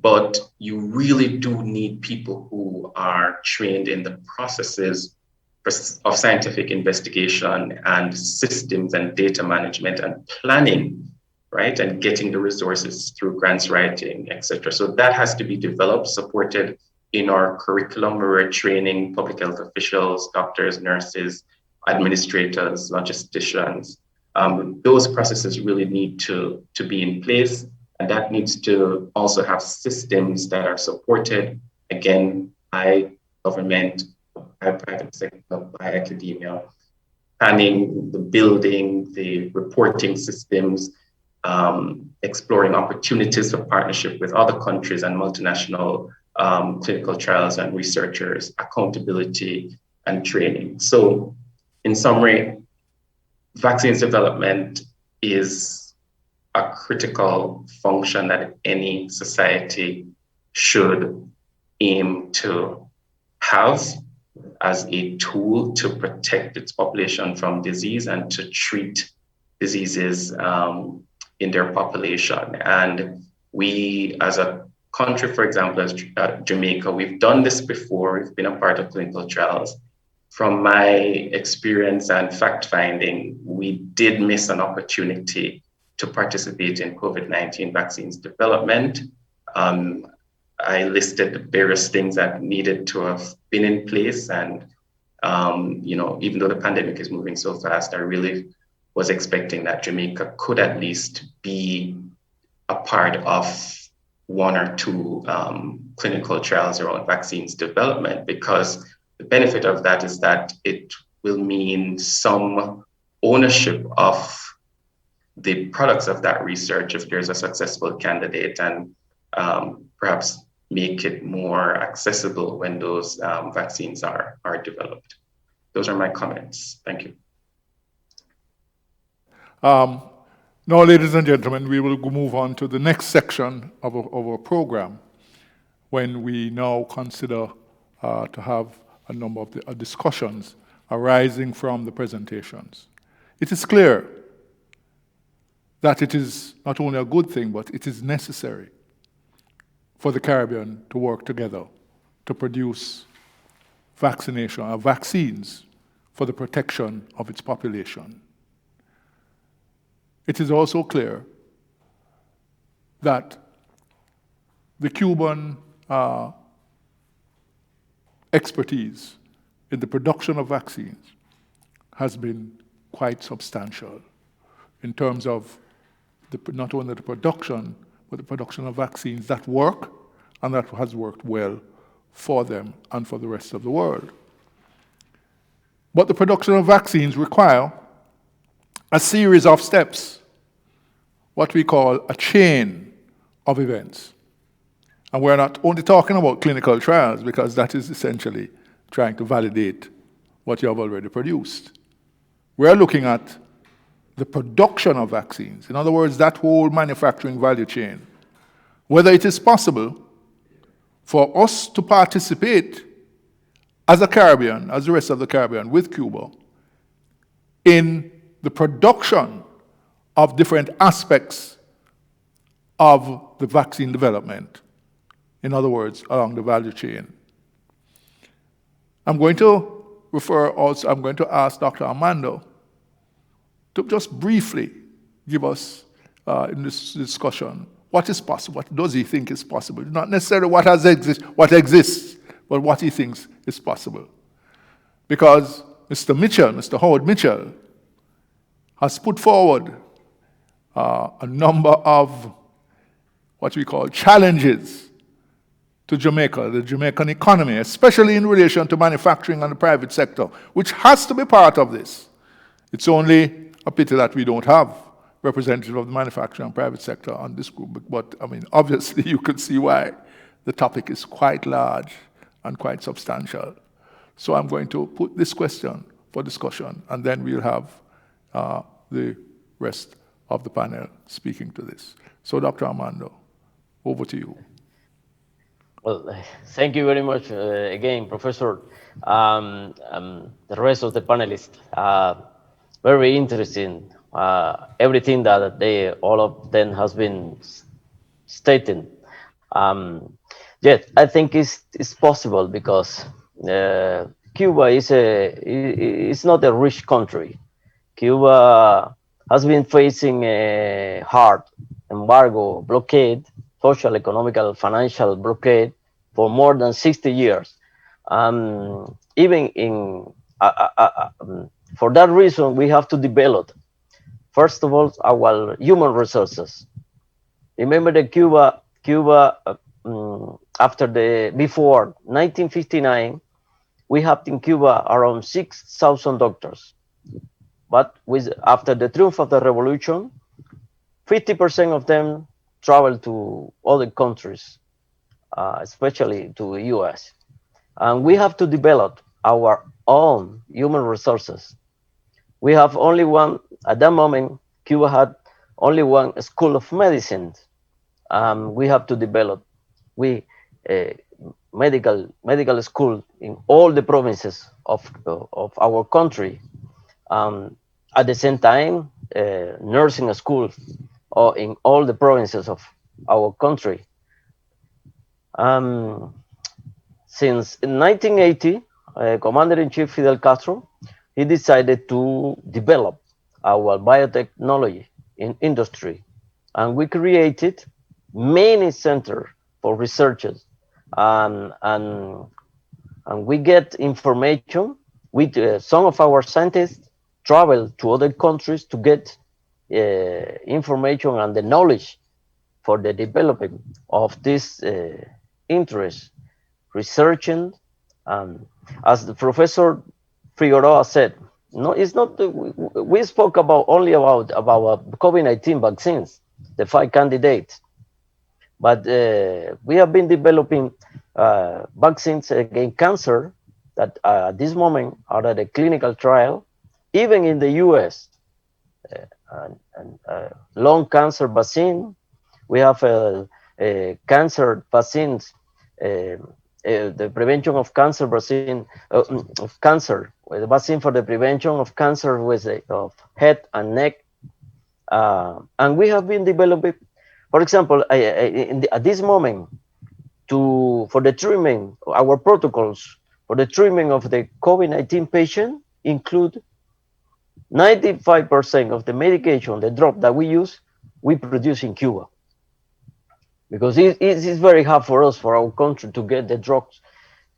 I: but you really do need people who are trained in the processes of scientific investigation and systems and data management and planning, right? And getting the resources through grants writing, et cetera. So that has to be developed, supported in our curriculum. We're training public health officials, doctors, nurses, administrators, logisticians. Those processes really need to be in place, and that needs to also have systems that are supported, again, by government, by private sector, by academia, planning, the building, the reporting systems, exploring opportunities for partnership with other countries and multinational clinical trials and researchers, accountability and training. So in summary, vaccines development is a critical function that any society should aim to have as a tool to protect its population from disease and to treat diseases in their population. And we, as a country, for example, as Jamaica, we've done this before. We've been a part of clinical trials. From my experience and fact-finding, we did miss an opportunity to participate in COVID-19 vaccines development. I listed the various things that needed to have been in place. And, even though the pandemic is moving so fast, I really was expecting that Jamaica could at least be a part of one or two clinical trials around vaccines development, because the benefit of that is that it will mean some ownership of the products of that research if there's a successful candidate, and perhaps make it more accessible when those vaccines are developed. Those are my comments. Thank you.
E: Now, ladies and gentlemen, we will move on to the next section of our program, when we now consider to have a number of the discussions arising from the presentations. It is clear that it is not only a good thing, but it is necessary for the Caribbean to work together to produce vaccines for the protection of its population. It is also clear that the Cuban expertise in the production of vaccines has been quite substantial in terms of not only the production, but the production of vaccines that work and that has worked well for them and for the rest of the world. But the production of vaccines require a series of steps, what we call a chain of events. And we're not only talking about clinical trials, because that is essentially trying to validate what you have already produced. We're looking at the production of vaccines. In other words, that whole manufacturing value chain. Whether it is possible for us to participate as a Caribbean, as the rest of the Caribbean, with Cuba, in the production of different aspects of the vaccine development. In other words, along the value chain. I'm going to ask Dr. Armando to just briefly give us, in this discussion, what is possible, what does he think is possible? Not necessarily what exists, but what he thinks is possible. Because Mr. Howard Mitchell, has put forward a number of what we call challenges to Jamaica, the Jamaican economy, especially in relation to manufacturing and the private sector, which has to be part of this. It's only a pity that we don't have representatives of the manufacturing and private sector on this group, but I mean, obviously you can see why the topic is quite large and quite substantial. So I'm going to put this question for discussion, and then we'll have the rest of the panel speaking to this. So Dr. Armando, over to you.
F: Well, thank you very much again, Professor. The rest of the panelists, very interesting. Everything that all of them has been stating. Yes, I think it's possible because Cuba is not a rich country. Cuba has been facing a hard embargo, blockade, social, economical, financial blockade for more than 60 years. Even for that reason, we have to develop, first of all, our human resources. Remember that Cuba before 1959, we had in Cuba around 6,000 doctors. But after the triumph of the revolution, 50% of them traveled to other countries, especially to the US. And we have to develop our own human resources. We have only one, at that moment, Cuba had only one school of medicine. We have to develop medical school in all the provinces of our country. At the same time, nursing school in all the provinces of our country. Since 1980, Commander-in-Chief Fidel Castro, he decided to develop our biotechnology in industry. And we created many centers for researchers. And we get information with some of our scientists travel to other countries to get information and the knowledge for the development of this interest, researching. As the Professor Figueroa said, no, it's not. We spoke only about COVID-19 vaccines, the 5 candidates, but we have been developing vaccines against cancer that at this moment are at a clinical trial, even in the US. Lung cancer vaccine, we have cancer vaccines, the prevention of cancer vaccine, of cancer, the vaccine for the prevention of cancer of head and neck. And we have been developing, for example, at this moment, for the treatment, our protocols for the treatment of the COVID-19 patient include 95% of the medication, the drug that we use, we produce in Cuba. Because it is very hard for us, for our country, to get the drugs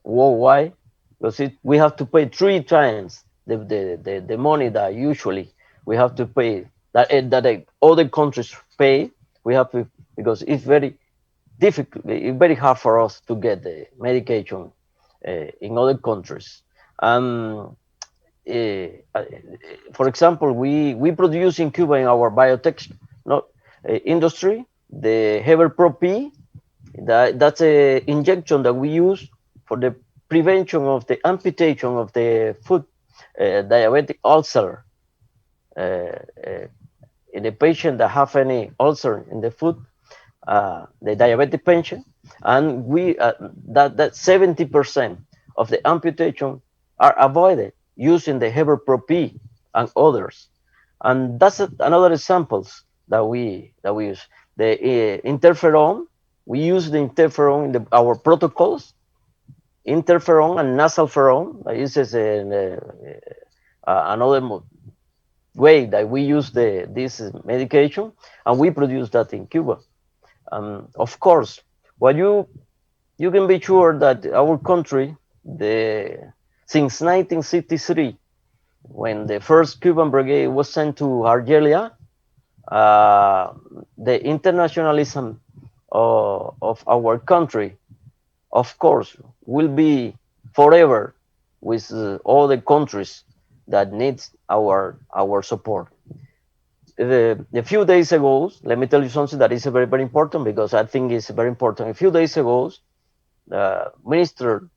F: worldwide, because we have to pay 3 times the money that usually we have to pay, that other countries pay. We have to, because it's very difficult, it's very hard for us to get the medication in other countries. For example, we produce in Cuba in our biotech industry the Heber Pro P. That's an injection that we use for the prevention of the amputation of the foot diabetic ulcer. In the patient that have any ulcer in the foot, the diabetic patient, and that 70% of the amputation are avoided using the Heber Pro P and others. And that's another examples that we use. The interferon, we use the interferon in our protocols. Interferon and nasal-ferron, this is another way that we use this medication, and we produce that in Cuba. Of course, what you can be sure that our country, since 1963, when the first Cuban brigade was sent to Algeria, the internationalism of our country, of course, will be forever with all the countries that needs our support. A few days ago, let me tell you something that is very, very important, because I think it's very important. A few days ago, Minister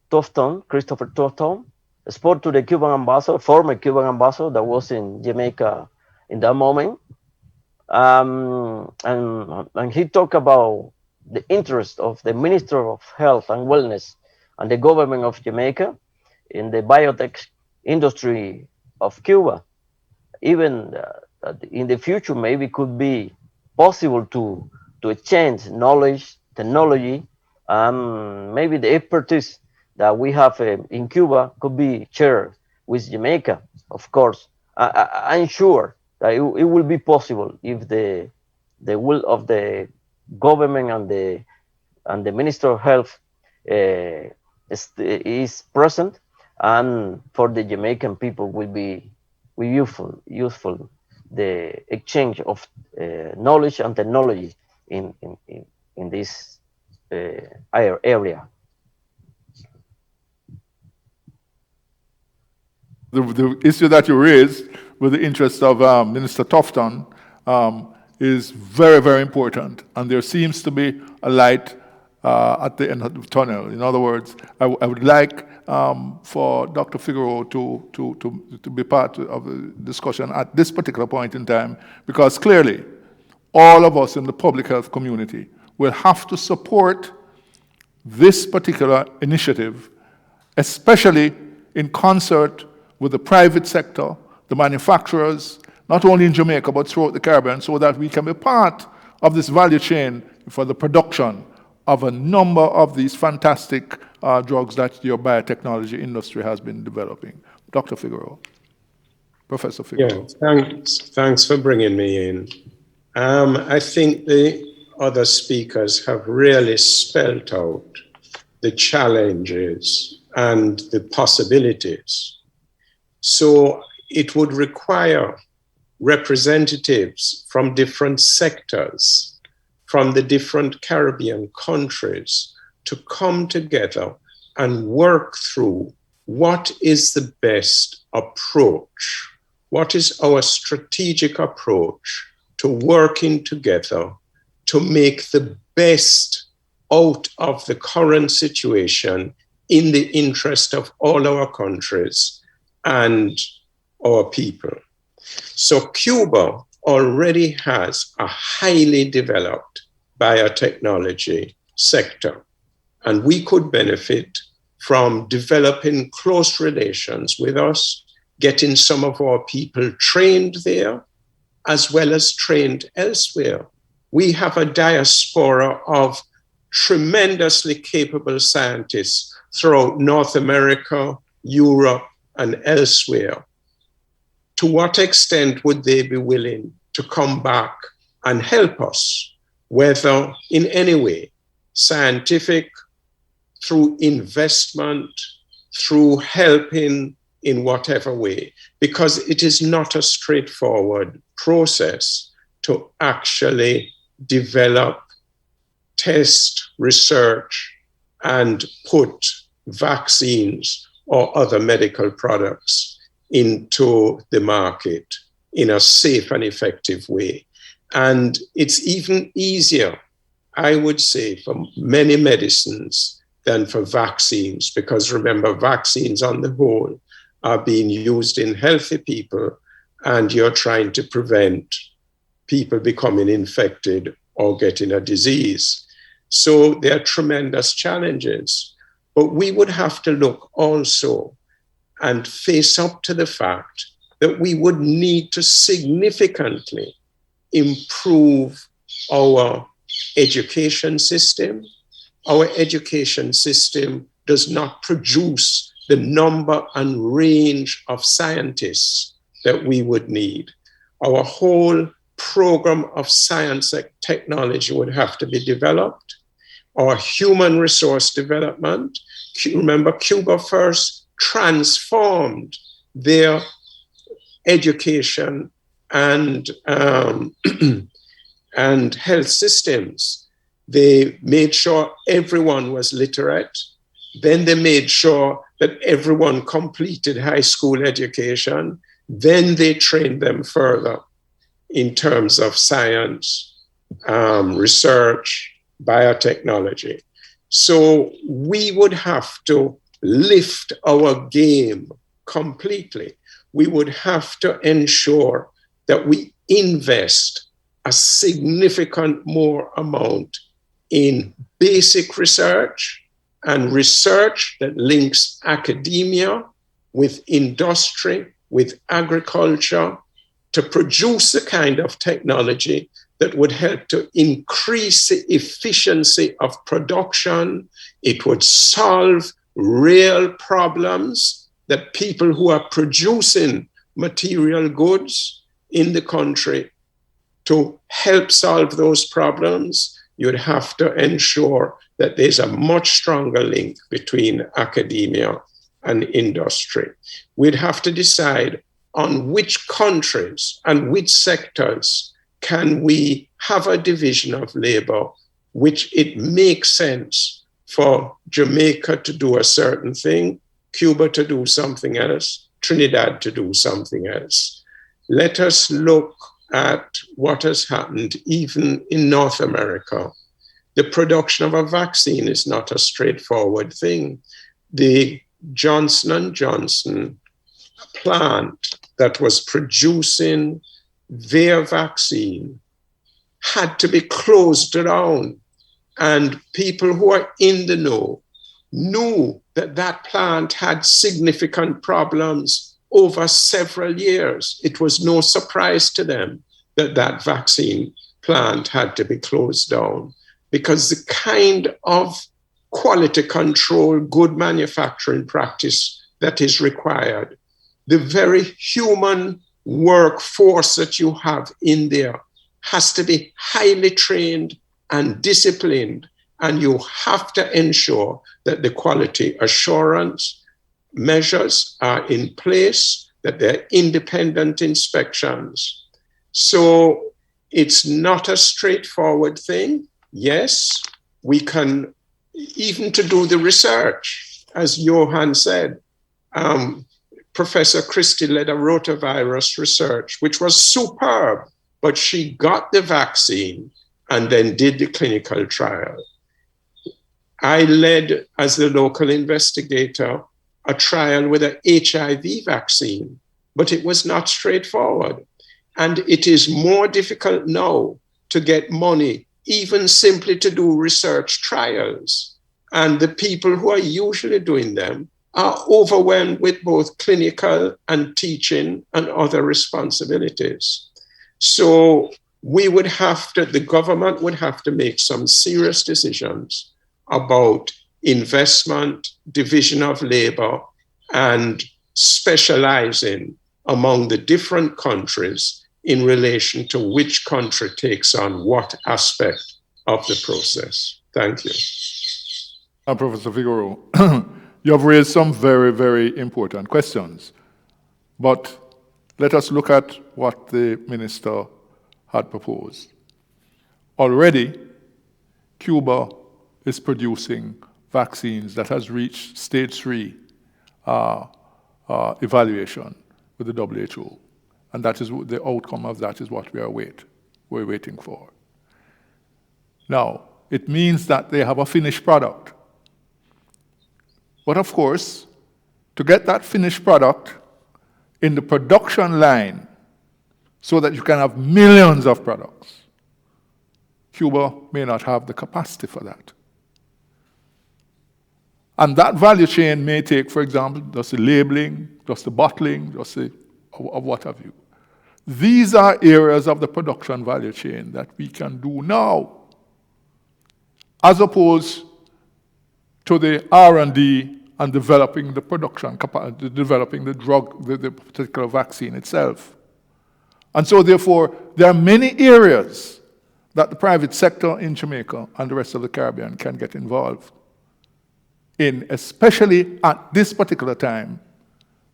F: Tufton, Christopher Tufton, spoke to the Cuban ambassador, former Cuban ambassador that was in Jamaica in that moment. And he talked about the interest of the Minister of Health and Wellness and the government of Jamaica in the biotech industry of Cuba. Even in the future, maybe could be possible to exchange knowledge, technology, maybe the expertise that we have in Cuba could be shared with Jamaica. Of course, I'm sure that it will be possible if the will of the government and the Minister of Health is present, and for the Jamaican people will be useful the exchange of knowledge and technology in this area.
E: The issue that you raised with the interest of Minister Tufton is very, very important, and there seems to be a light at the end of the tunnel. In other words, I would like for Dr. Figueroa to be part of the discussion at this particular point in time, because clearly all of us in the public health community will have to support this particular initiative, especially in concert with the private sector, the manufacturers, not only in Jamaica but throughout the Caribbean, so that we can be part of this value chain for the production of a number of these fantastic drugs that your biotechnology industry has been developing. Dr. Figueroa, Professor Figueroa.
G: Yeah, thanks for bringing me in. I think the other speakers have really spelled out the challenges and the possibilities. So it would require representatives from different sectors, from the different Caribbean countries, to come together and work through what is the best approach, what is our strategic approach to working together to make the best out of the current situation in the interest of all our countries and our people. So Cuba already has a highly developed biotechnology sector, and we could benefit from developing close relations with us, getting some of our people trained there, as well as trained elsewhere. We have a diaspora of tremendously capable scientists throughout North America, Europe, and elsewhere. To what extent would they be willing to come back and help us, whether in any way, scientific, through investment, through helping in whatever way? Because it is not a straightforward process to actually develop, test, research, and put vaccines or other medical products into the market in a safe and effective way. And it's even easier, I would say, for many medicines than for vaccines, because remember, vaccines on the whole are being used in healthy people, and you're trying to prevent people becoming infected or getting a disease. So there are tremendous challenges. But we would have to look also and face up to the fact that we would need to significantly improve our education system. Our education system does not produce the number and range of scientists that we would need. Our whole program of science and technology would have to be developed. Our human resource development. Remember, Cuba first transformed their education and and health systems. They made sure everyone was literate. Then they made sure that everyone completed high school education. Then they trained them further in terms of science, research, biotechnology. So we would have to lift our game completely. We would have to ensure that we invest a significant more amount in basic research and research that links academia with industry, with agriculture, to produce the kind of technology that would help to increase the efficiency of production. It would solve real problems that people who are producing material goods in the country. To help solve those problems, you'd have to ensure that there's a much stronger link between academia and industry. We'd have to decide on which countries and which sectors can we have a division of labor, which it makes sense for Jamaica to do a certain thing, Cuba to do something else, Trinidad to do something else. Let us look at what has happened even in North America. The production of a vaccine is not a straightforward thing. The Johnson & Johnson plant that was producing their vaccine had to be closed down. And people who are in the know knew that that plant had significant problems over several years. It was no surprise to them that that vaccine plant had to be closed down, because the kind of quality control, good manufacturing practice that is required, the very human workforce that you have in there has to be highly trained and disciplined, and you have to ensure that the quality assurance measures are in place, that they're independent inspections. So it's not a straightforward thing. Yes, we can, even to do the research, as Johan said, Professor Christie led a rotavirus research, which was superb, but she got the vaccine and then did the clinical trial. I led, as the local investigator, a trial with an HIV vaccine, but it was not straightforward. And it is more difficult now to get money, even simply to do research trials. And the people who are usually doing them are overwhelmed with both clinical and teaching and other responsibilities. So we would have to, the government would have to make some serious decisions about investment, division of labor, and specializing among the different countries in relation to which country takes on what aspect of the process. Thank you.
E: Professor Figueroa, you have raised some very, very important questions. But let us look at what the minister had proposed. Already, Cuba is producing vaccines that has reached stage 3 evaluation with the WHO. And that is the outcome of that is what we're waiting for. Now, it means that they have a finished product. But of course, to get that finished product in the production line so that you can have millions of products, Cuba may not have the capacity for that. And that value chain may take, for example, just the labeling, just the bottling, just the of what have you. These are areas of the production value chain that we can do now, as opposed to the R&D and developing the production, developing the drug, the particular vaccine itself. And so therefore, there are many areas that the private sector in Jamaica and the rest of the Caribbean can get involved in, especially at this particular time,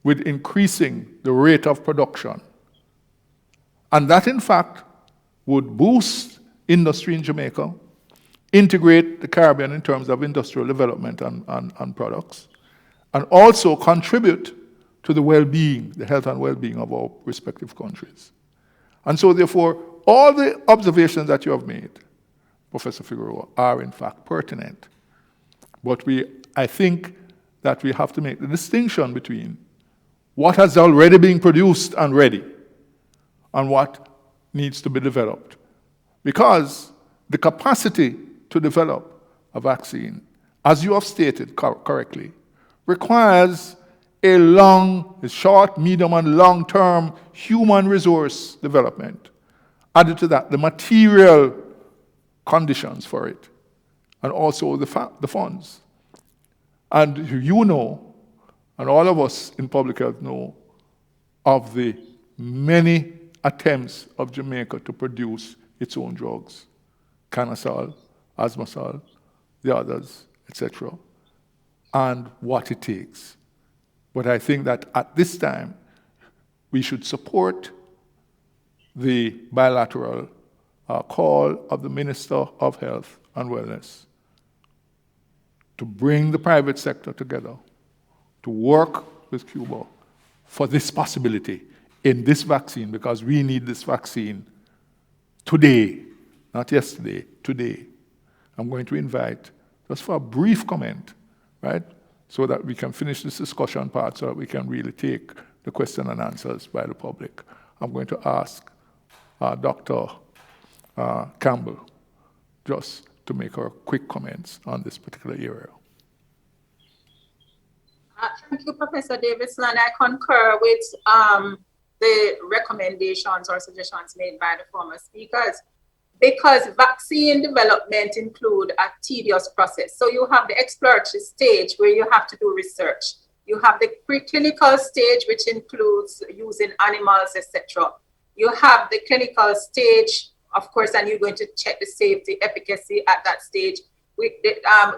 E: with increasing the rate of production And that, in fact, would boost industry in Jamaica, integrate the Caribbean in terms of industrial development and products, and also contribute to the well-being, the health and well-being of our respective countries. And so, therefore, all the observations that you have made, Professor Figueroa, are in fact pertinent. But I think that we have to make the distinction between what has already been produced and ready and what needs to be developed. Because the capacity to develop a vaccine, as you have stated correctly, requires a short, medium, and long-term human resource development. Added to that, the material conditions for it, and also the funds. And you know, and all of us in public health know, of the many attempts of Jamaica to produce its own drugs, Canasol, Asmasol, the others, etc., and what it takes. But I think that at this time, we should support the bilateral call of the Minister of Health and Wellness to bring the private sector together, to work with Cuba for this possibility in this vaccine, because we need this vaccine today, not yesterday, today. I'm going to invite, just for a brief comment, right, so that we can finish this discussion part, so that we can really take the question and answers by the public. I'm going to ask Dr. Campbell just to make her quick comments on this particular area.
H: Thank you, Professor Davidson. I concur with the recommendations or suggestions made by the former speakers, because vaccine development includes a tedious process. So you have the exploratory stage where you have to do research. You have the preclinical stage, which includes using animals, etc. You have the clinical stage, of course, and you're going to check the safety, efficacy at that stage. We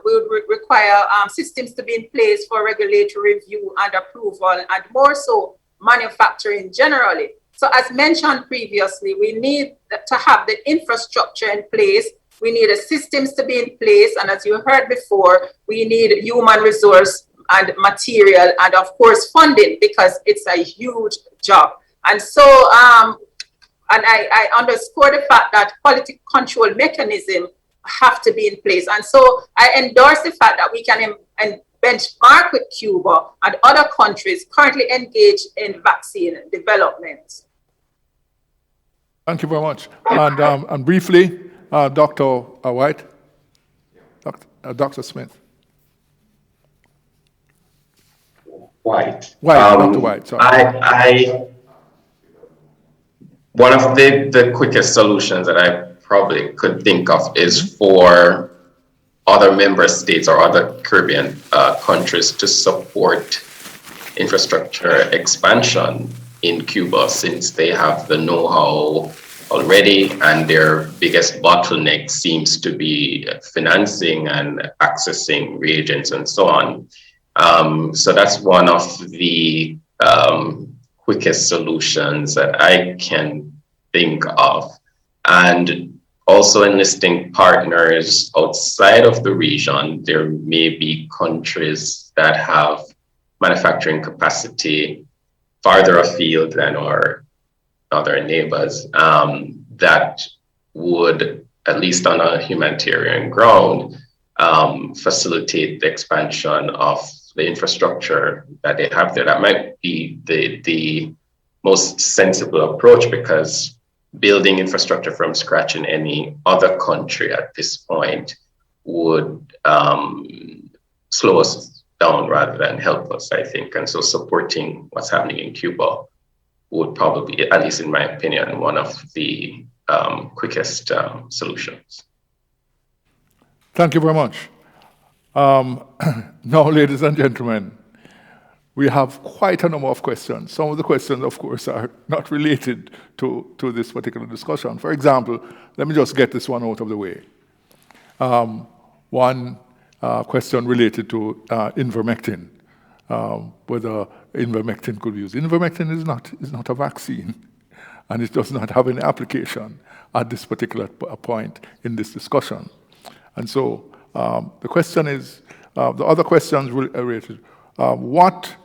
H: would require systems to be in place for regulatory review and approval, and more so manufacturing generally. So as mentioned previously, we need to have the infrastructure in place. We need the systems to be in place. And as you heard before, we need human resource and material and of course funding, because it's a huge job. And so, and I underscore the fact that quality control mechanism have to be in place. And so I endorse the fact that we can benchmark with Cuba and other countries currently engaged in vaccine development.
E: Thank you very much. And briefly, Dr. White, Dr. Smith.
I: White.
E: Dr. White, sorry.
I: One of the quickest solutions that I probably could think of is for other member states or other Caribbean countries to support infrastructure expansion in Cuba, since they have the know-how already, and their biggest bottleneck seems to be financing and accessing reagents and so on. So that's one of the quickest solutions that I can think of. And also enlisting partners outside of the region. There may be countries that have manufacturing capacity farther afield than our other neighbors that would, at least on a humanitarian ground, facilitate the expansion of the infrastructure that they have there. That might be the most sensible approach, because building infrastructure from scratch in any other country at this point would slow us down rather than help us, I think. And so supporting what's happening in Cuba would probably, at least in my opinion, one of the quickest solutions.
E: Thank you very much. Now, ladies and gentlemen, we have quite a number of questions. Some of the questions, of course, are not related to this particular discussion. For example, let me just get this one out of the way. One question related to ivermectin, whether ivermectin could be used. Ivermectin is not a vaccine. and it does not have any application at this particular point in this discussion. And so the question is, the other questions related, what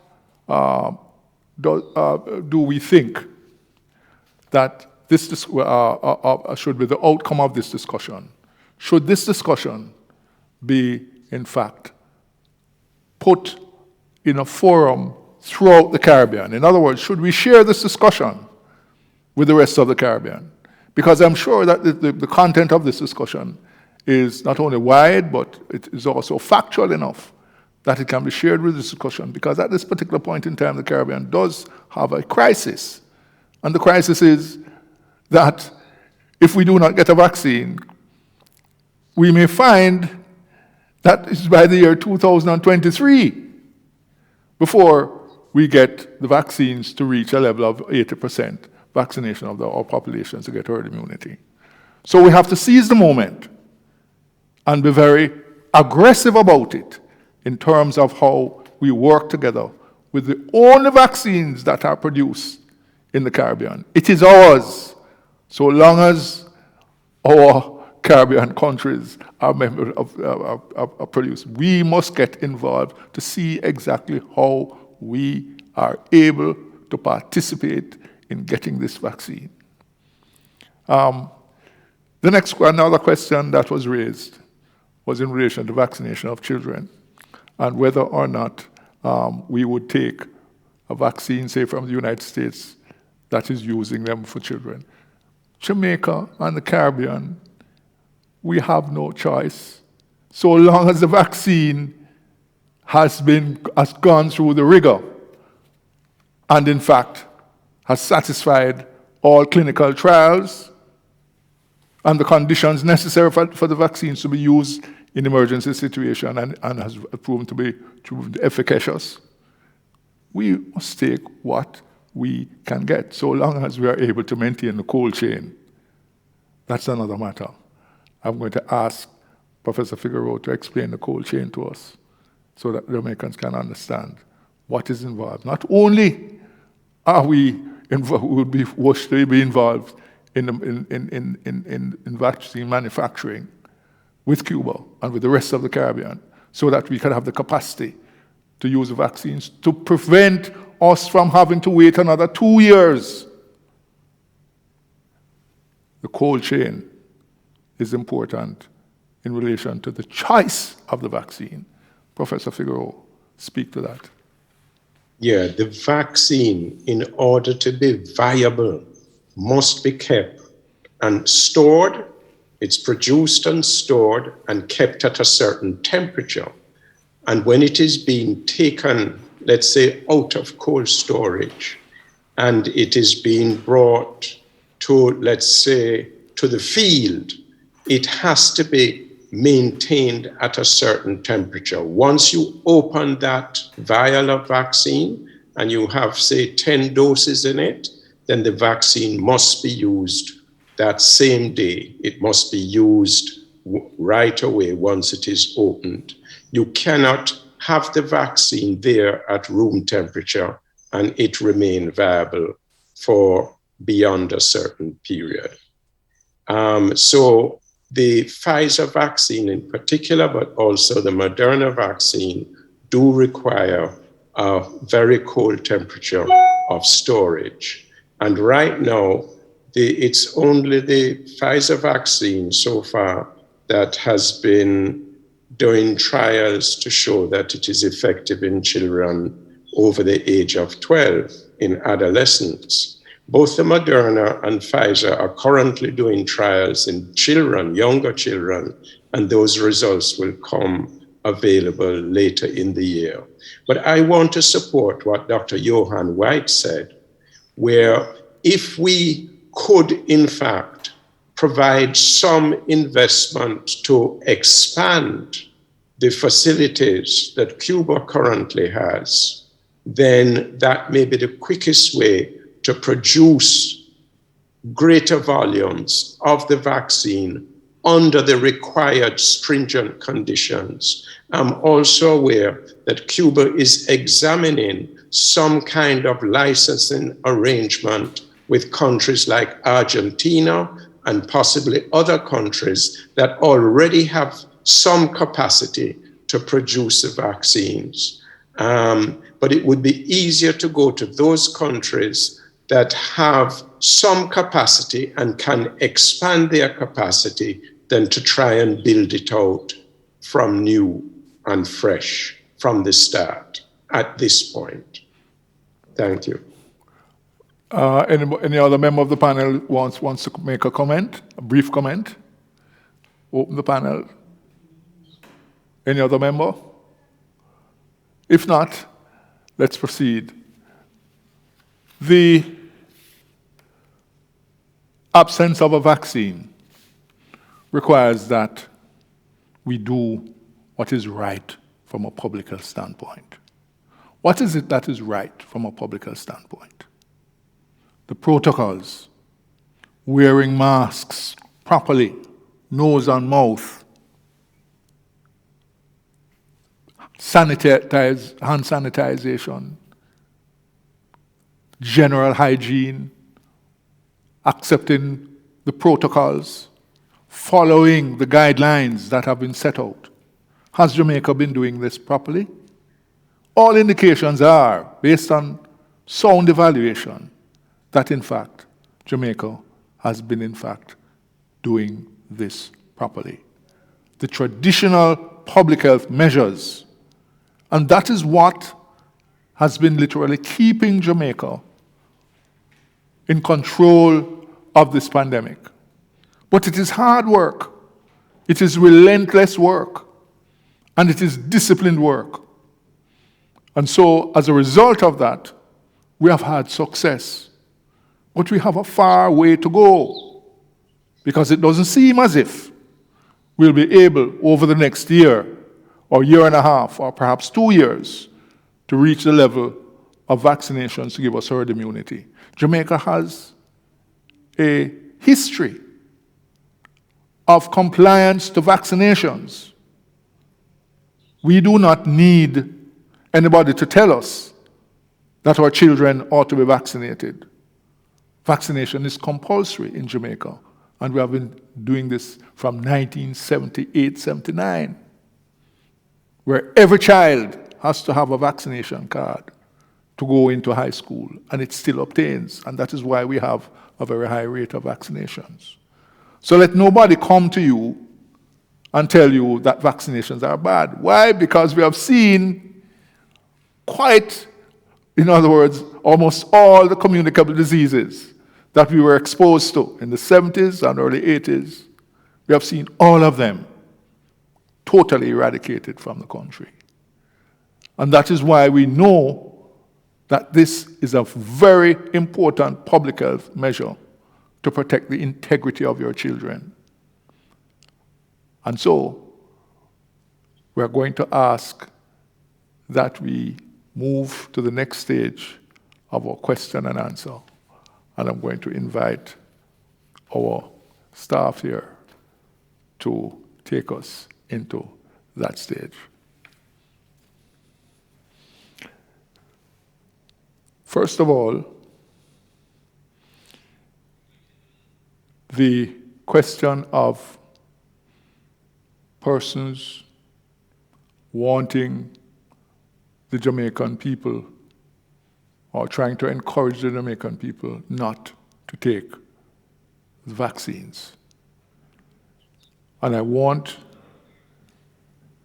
E: do we think that this should be the outcome of this discussion? Should this discussion be, in fact, put in a forum throughout the Caribbean? In other words, should we share this discussion with the rest of the Caribbean? Because I'm sure that the content of this discussion is not only wide, but it is also factual enough that it can be shared with this discussion, because at this particular point in time, the Caribbean does have a crisis. And the crisis is that if we do not get a vaccine, we may find that it's by the year 2023 before we get the vaccines to reach a level of 80% vaccination of our population to get herd immunity. So we have to seize the moment and be very aggressive about it in terms of how we work together with the only vaccines that are produced in the Caribbean. It is ours, so long as our Caribbean countries are members of produced. We must get involved to see exactly how we are able to participate in getting this vaccine. Another question that was raised was in relation to vaccination of children and whether or not we would take a vaccine, say, from the United States that is using them for children. Jamaica and the Caribbean, we have no choice. So long as the vaccine has gone through the rigor and, in fact, has satisfied all clinical trials and the conditions necessary for the vaccines to be used in emergency situation and has proven to be efficacious, we must take what we can get, so long as we are able to maintain the cold chain. That's another matter. I'm going to ask Professor Figueroa to explain the cold chain to us so that Jamaicans can understand what is involved. Not only are we would be wished to be involved in vaccine manufacturing with Cuba and with the rest of the Caribbean, so that we can have the capacity to use the vaccines to prevent us from having to wait another 2 years. The cold chain is important in relation to the choice of the vaccine. Professor Figueroa, speak to that.
G: Yeah, the vaccine, in order to be viable, must be kept and stored. It's produced and stored and kept at a certain temperature. And when it is being taken, let's say, out of cold storage, and it is being brought to, let's say, to the field, it has to be maintained at a certain temperature. Once you open that vial of vaccine and you have, say, 10 doses in it, then the vaccine must be used that same day. It must be used right away once it is opened. You cannot have the vaccine there at room temperature and it remain viable for beyond a certain period. So the Pfizer vaccine in particular, but also the Moderna vaccine, do require a very cold temperature of storage. And right now, it's only the Pfizer vaccine so far that has been doing trials to show that it is effective in children over the age of 12, in adolescents. Both the Moderna and Pfizer are currently doing trials in children, younger children, and those results will come available later in the year. But I want to support what Dr. Johan White said, where if we could, in fact, provide some investment to expand the facilities that Cuba currently has, then that may be the quickest way to produce greater volumes of the vaccine under the required stringent conditions. I'm also aware that Cuba is examining some kind of licensing arrangement with countries like Argentina and possibly other countries that already have some capacity to produce the vaccines. But it would be easier to go to those countries that have some capacity and can expand their capacity than to try and build it out from new and fresh from the start at this point. Thank you.
E: Any other member of the panel wants to make a comment, a brief comment? Open the panel. Any other member? If not, let's proceed. The absence of a vaccine requires that we do what is right from a public health standpoint. What is it that is right from a public health standpoint? The protocols, wearing masks properly, nose and mouth, hand sanitization, general hygiene, accepting the protocols, following the guidelines that have been set out. Has Jamaica been doing this properly? All indications are, based on sound evaluation, that in fact, Jamaica has been in fact doing this properly. The traditional public health measures, and that is what has been literally keeping Jamaica in control of this pandemic. But it is hard work, it is relentless work, and it is disciplined work. And so, as a result of that, we have had success. But we have a far way to go, because it doesn't seem as if we'll be able, over the next year, or year and a half, or perhaps 2 years, to reach the level of vaccinations to give us herd immunity. Jamaica has a history of compliance to vaccinations. We do not need anybody to tell us that our children ought to be vaccinated. Vaccination is compulsory in Jamaica, and we have been doing this from 1978-79, where every child has to have a vaccination card to go into high school, and it still obtains, and that is why we have a very high rate of vaccinations. So let nobody come to you and tell you that vaccinations are bad. Why? Because we have seen quite, in other words, almost all the communicable diseases that we were exposed to in the 70s and early 80s. We have seen all of them totally eradicated from the country. And that is why we know that this is a very important public health measure to protect the integrity of your children. And so, we're going to ask that we move to the next stage of our question and answer. And I'm going to invite our staff here to take us into that stage. First of all, the question of persons wanting the Jamaican people or trying to encourage the Jamaican people not to take the vaccines. And I want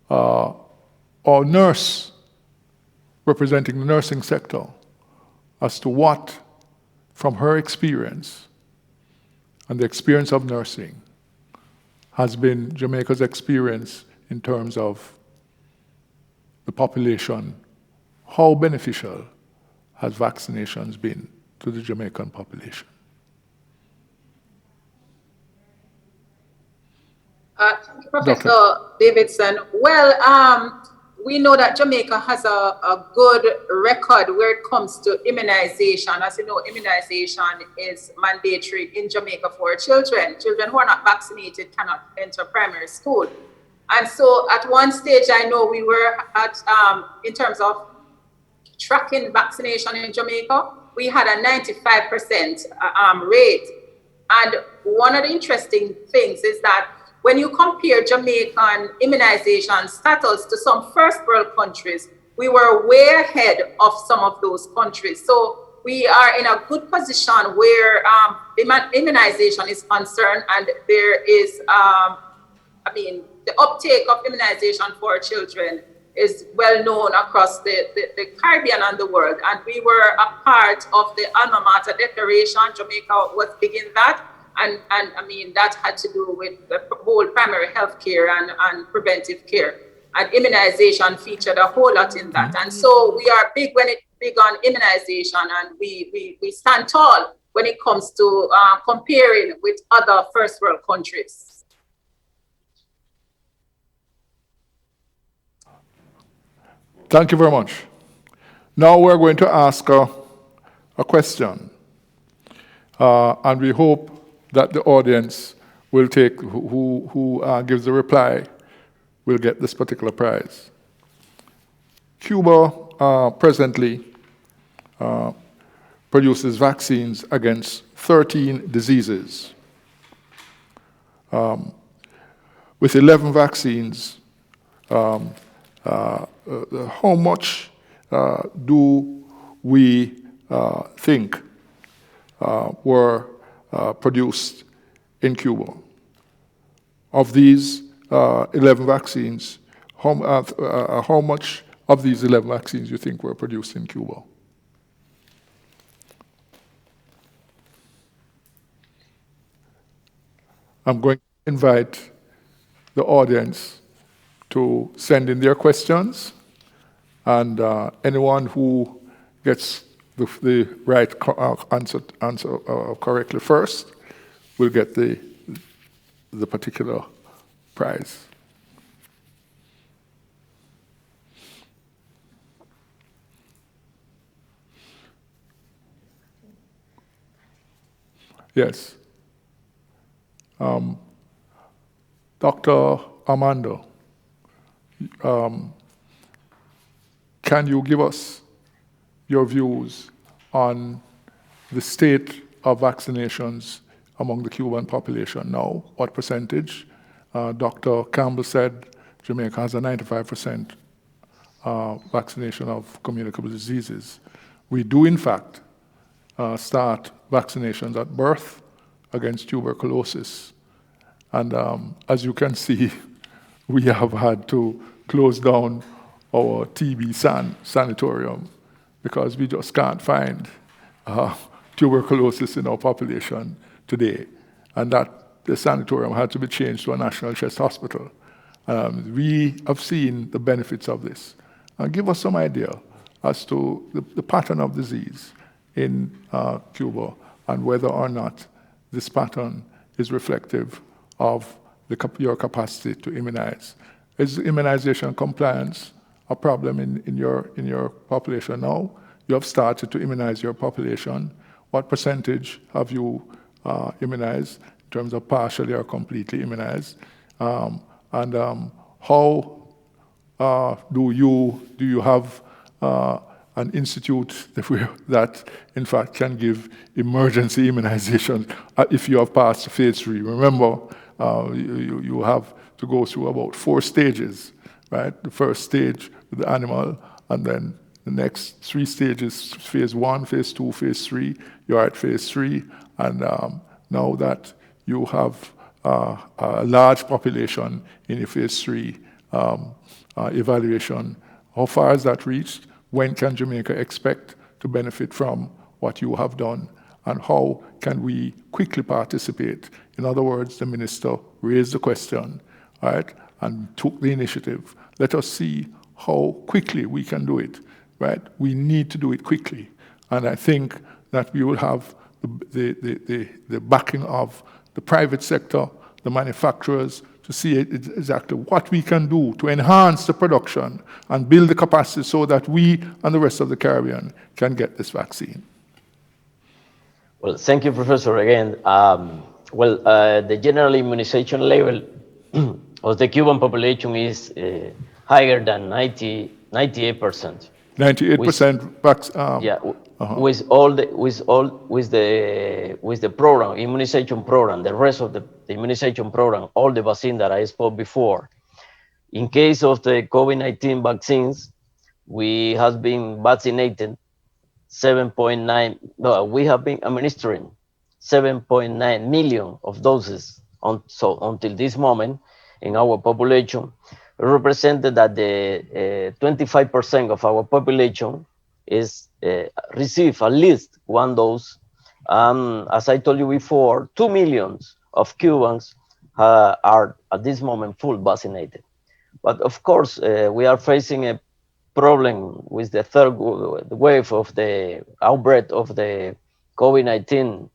E: our nurse representing the nursing sector as to what, from her experience and the experience of nursing, has been Jamaica's experience in terms of the population. How beneficial has vaccinations been to the Jamaican population?
H: Professor Davidson, well, we know that Jamaica has a good record where it comes to immunization. As you know, immunization is mandatory in Jamaica for children. Children who are not vaccinated cannot enter primary school. And so at one stage, I know we were at, in terms of tracking vaccination in Jamaica, we had a 95% rate. And one of the interesting things is that when you compare Jamaican immunization status to some first world countries, we were way ahead of some of those countries. So we are in a good position where immunization is concerned, and there is, the uptake of immunization for children is well known across the Caribbean and the world. And we were a part of the Alma Mater Declaration. Jamaica was big in that. And that had to do with the whole primary health care and preventive care. And immunization featured a whole lot in that. And so we are big on immunization, and we stand tall when it comes to comparing with other first world countries.
E: Thank you very much. Now we're going to ask a question. And we hope that the audience will take, who gives the reply, will get this particular prize. Cuba presently produces vaccines against 13 diseases. With 11 vaccines, how much do we think were produced in Cuba? Of these 11 vaccines, how much of these 11 vaccines you think were produced in Cuba? I'm going to invite the audience to send in their questions, and anyone who gets the right answer correctly first will get the particular prize. Yes. Dr. Armando, can you give us your views on the state of vaccinations among the Cuban population now? What percentage? Dr. Campbell said Jamaica has a 95% vaccination of communicable diseases. We do, in fact, start vaccinations at birth against tuberculosis. And as you can see, we have had to close down our TB sanatorium because we just can't find tuberculosis in our population today. And that the sanatorium had to be changed to a national chest hospital. We have seen the benefits of this. Give us some idea as to the pattern of disease in Cuba and whether or not this pattern is reflective of your capacity to immunize. Is immunization compliance a problem in your population now? You have started to immunize your population. What percentage have you immunized in terms of partially or completely immunized? How do you have an institute that in fact can give emergency immunization if you have passed phase 3? Remember, you have to go through about 4 stages, right? The first stage with the animal, and then the next 3 stages, phase 1, phase 2, phase 3, you're at phase 3, and now that you have a large population in your phase 3 evaluation, how far has that reached? When can Jamaica expect to benefit from what you have done? And how can we quickly participate? In other words, the minister raised the question, right, and took the initiative. Let us see how quickly we can do it, right? We need to do it quickly. And I think that we will have the backing of the private sector, the manufacturers, to see exactly what we can do to enhance the production and build the capacity so that we and the rest of the Caribbean can get this vaccine.
F: Well, thank you, Professor, again. The general immunization level of the Cuban population is higher than 98%.
E: 98%
F: with the program, immunization program, the rest of the immunization program, all the vaccine that I spoke before. In case of the COVID-19 vaccines, we have been vaccinated 7.9. No, we have been administering 7.9 million of doses so until this moment in our population, represented that the 25% of our population is receive at least one dose. As I told you before, 2 million of Cubans are at this moment full vaccinated. But of course, we are facing a problem with the third wave of the outbreak of the COVID-19,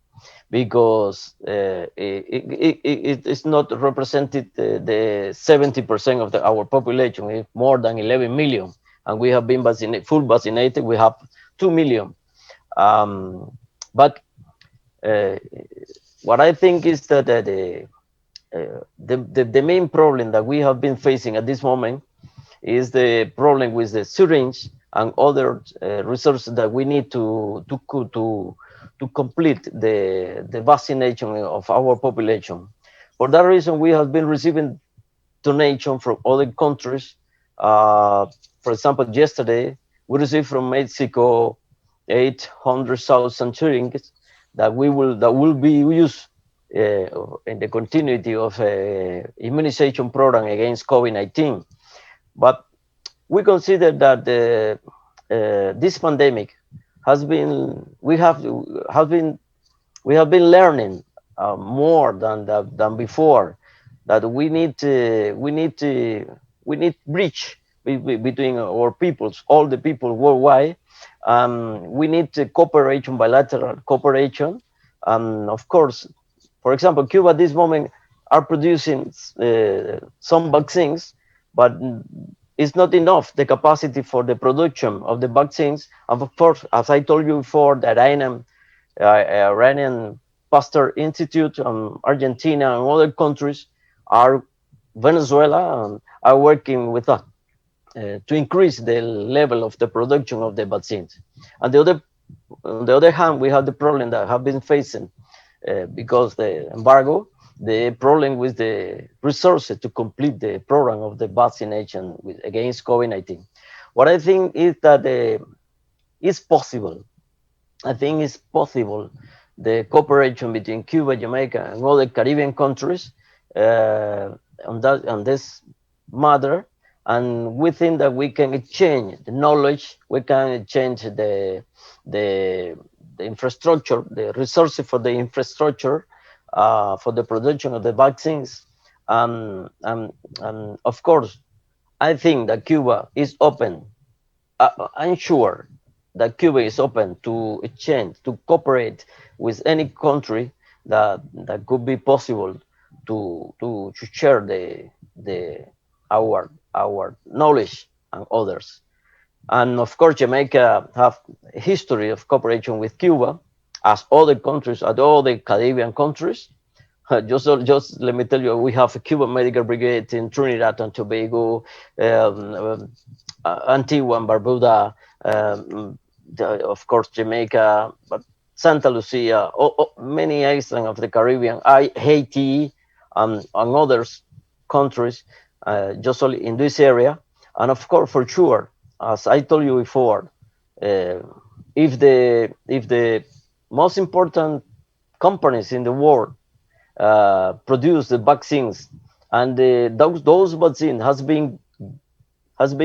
F: because it's not represented the 70% of our population, it's more than 11 million, and we have been full vaccinated, we have 2 million. But what I think is that the main problem that we have been facing at this moment is the problem with the syringe and other resources that we need to complete the vaccination of our population. For that reason, we have been receiving donations from other countries. For example, yesterday we received from Mexico 800,000 syringes that will be used in the continuity of immunization program against COVID-19. But we consider that this pandemic we have been learning more than before, that we need bridge between our peoples, all the people worldwide. We need cooperation, bilateral cooperation. Of course, for example, Cuba at this moment are producing some vaccines, but it's not enough, the capacity for the production of the vaccines. And of course, as I told you before, the Iranian Pasteur Institute, Argentina and other countries, Venezuela, are working with us to increase the level of the production of the vaccines. And on the other hand, we have the problem that have been facing because the embargo, the problem with the resources to complete the program of the vaccination against COVID-19. What I think is that it's possible. I think it's possible the cooperation between Cuba, Jamaica, and other Caribbean countries on this matter. And we think that we can exchange the knowledge, we can exchange the infrastructure, the resources for the infrastructure, for the production of the vaccines. And of course, I think that Cuba is open. I'm sure that Cuba is open to exchange, to cooperate with any country that could be possible to share our knowledge and others. And of course, Jamaica have a history of cooperation with Cuba, as other countries, as all the Caribbean countries. Just let me tell you, we have a Cuban Medical Brigade in Trinidad and Tobago, Antigua and Barbuda, of course, Jamaica, but Santa Lucia, many islands of the Caribbean, Haiti, and other countries, just only in this area. And of course, for sure, as I told you before, if the most important companies in the world produce the vaccines, and those vaccines has been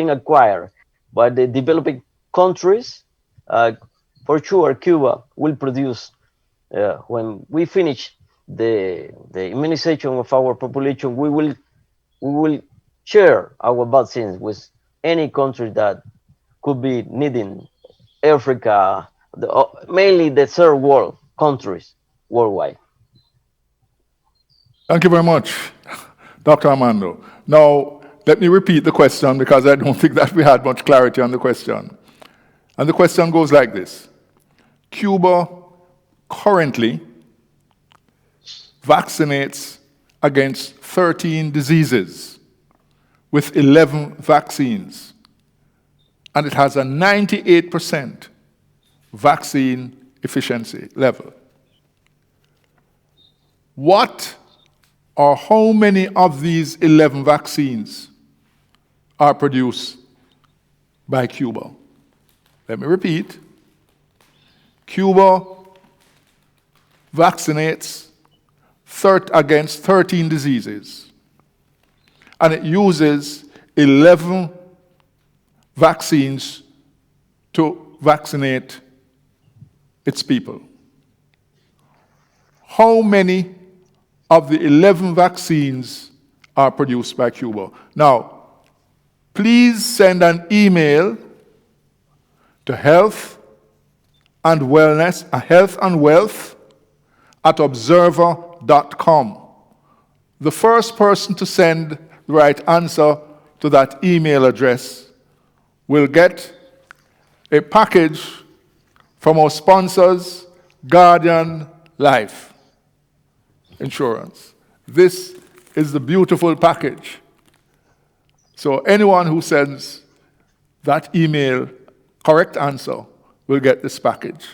F: acquired by the developing countries, for sure Cuba will produce, when we finish the immunization of our population, we will share our vaccines with any country that could be needing Africa, mainly the third world countries worldwide.
E: Thank you very much, Dr. Armando. Now, let me repeat the question, because I don't think that we had much clarity on the question. And the question goes like this. Cuba currently vaccinates against 13 diseases with 11 vaccines. And it has a 98% vaccine efficiency level. What or how many of these 11 vaccines are produced by Cuba? Let me repeat. Cuba vaccinates against 13 diseases, and it uses 11 vaccines to vaccinate its people. How many of the 11 vaccines are produced by Cuba? Now, please send an email to health and wealth at observer.com. The first person to send the right answer to that email address will get a package from our sponsors, Guardian Life Insurance. This is the beautiful package. So anyone who sends that email correct answer will get this package.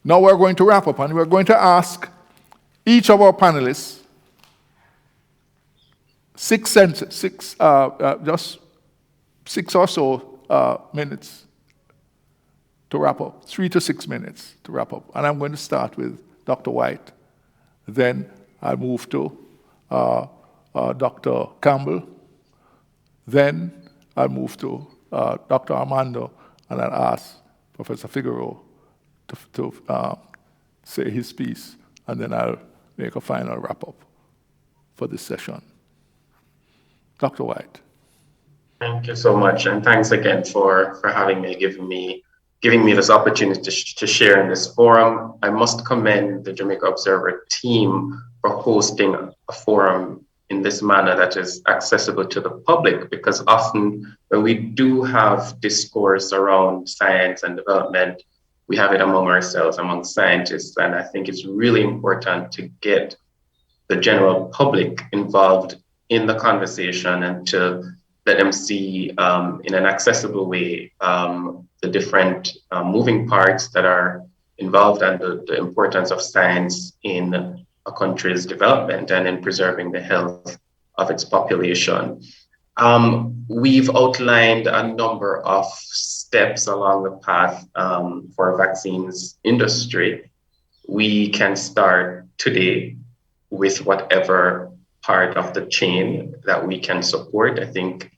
E: Now we're going to wrap up, and we're going to ask each of our panelists just 6 or so minutes to wrap up, 3 to 6 minutes to wrap up. And I'm going to start with Dr. White. Then I'll move to Dr. Campbell. Then I'll move to Dr. Armando, and I'll ask Professor Figueroa to say his piece, and then I'll make a final wrap-up for this session. Dr. White.
I: Thank you so much, and thanks again for having me, giving me this opportunity to share in this forum. I must commend the Jamaica Observer team for hosting a forum in this manner that is accessible to the public, because often when we do have discourse around science and development, we have it among ourselves, among scientists, and I think it's really important to get the general public involved in the conversation and to let them see in an accessible way the different moving parts that are involved and the importance of science in a country's development and in preserving the health of its population. We've outlined a number of steps along the path for vaccines industry. We can start today with whatever part of the chain that we can support. I think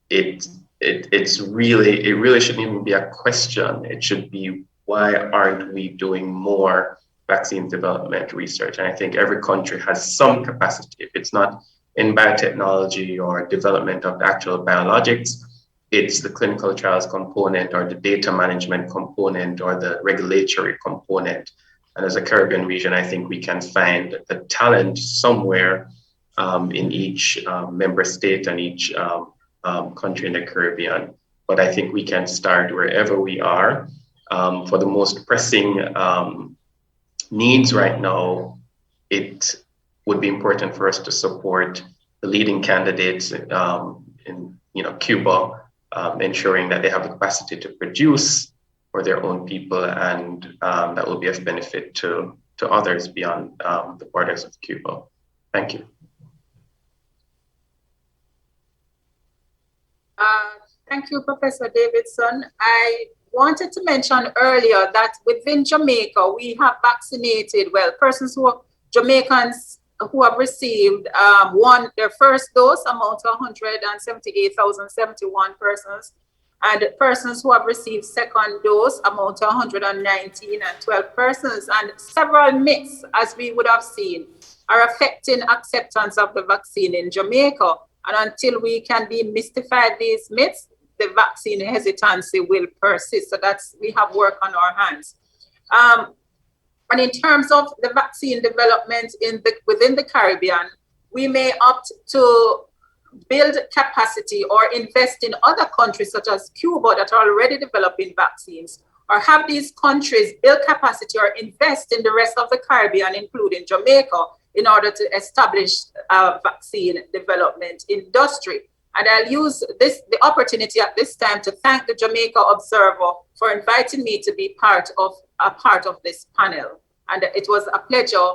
I: it really shouldn't even be a question. It should be, why aren't we doing more vaccine development research? And I think every country has some capacity. If it's not in biotechnology or development of the actual biologics, it's the clinical trials component or the data management component or the regulatory component. And as a Caribbean region, I think we can find the talent somewhere in each member state and each country in the Caribbean. But I think we can start wherever we are. For the most pressing needs right now, it would be important for us to support the leading candidates in Cuba, ensuring that they have the capacity to produce for their own people, and that will be of benefit to others beyond the borders of Cuba. Thank you.
H: Thank you, Professor Davidson. I wanted to mention earlier that within Jamaica, we have vaccinated, Jamaicans who have received their first dose amount to 178,071 persons, and persons who have received second dose amount to 119,012 persons. And several myths, as we would have seen, are affecting acceptance of the vaccine in Jamaica. And until we can demystify these myths, the vaccine hesitancy will persist. So we have work on our hands. And in terms of the vaccine development within the Caribbean, we may opt to build capacity or invest in other countries such as Cuba that are already developing vaccines, or have these countries build capacity or invest in the rest of the Caribbean, including Jamaica, in order to establish a vaccine development industry. And I'll use the opportunity at this time to thank the Jamaica Observer for inviting me to be part of this panel. And it was a pleasure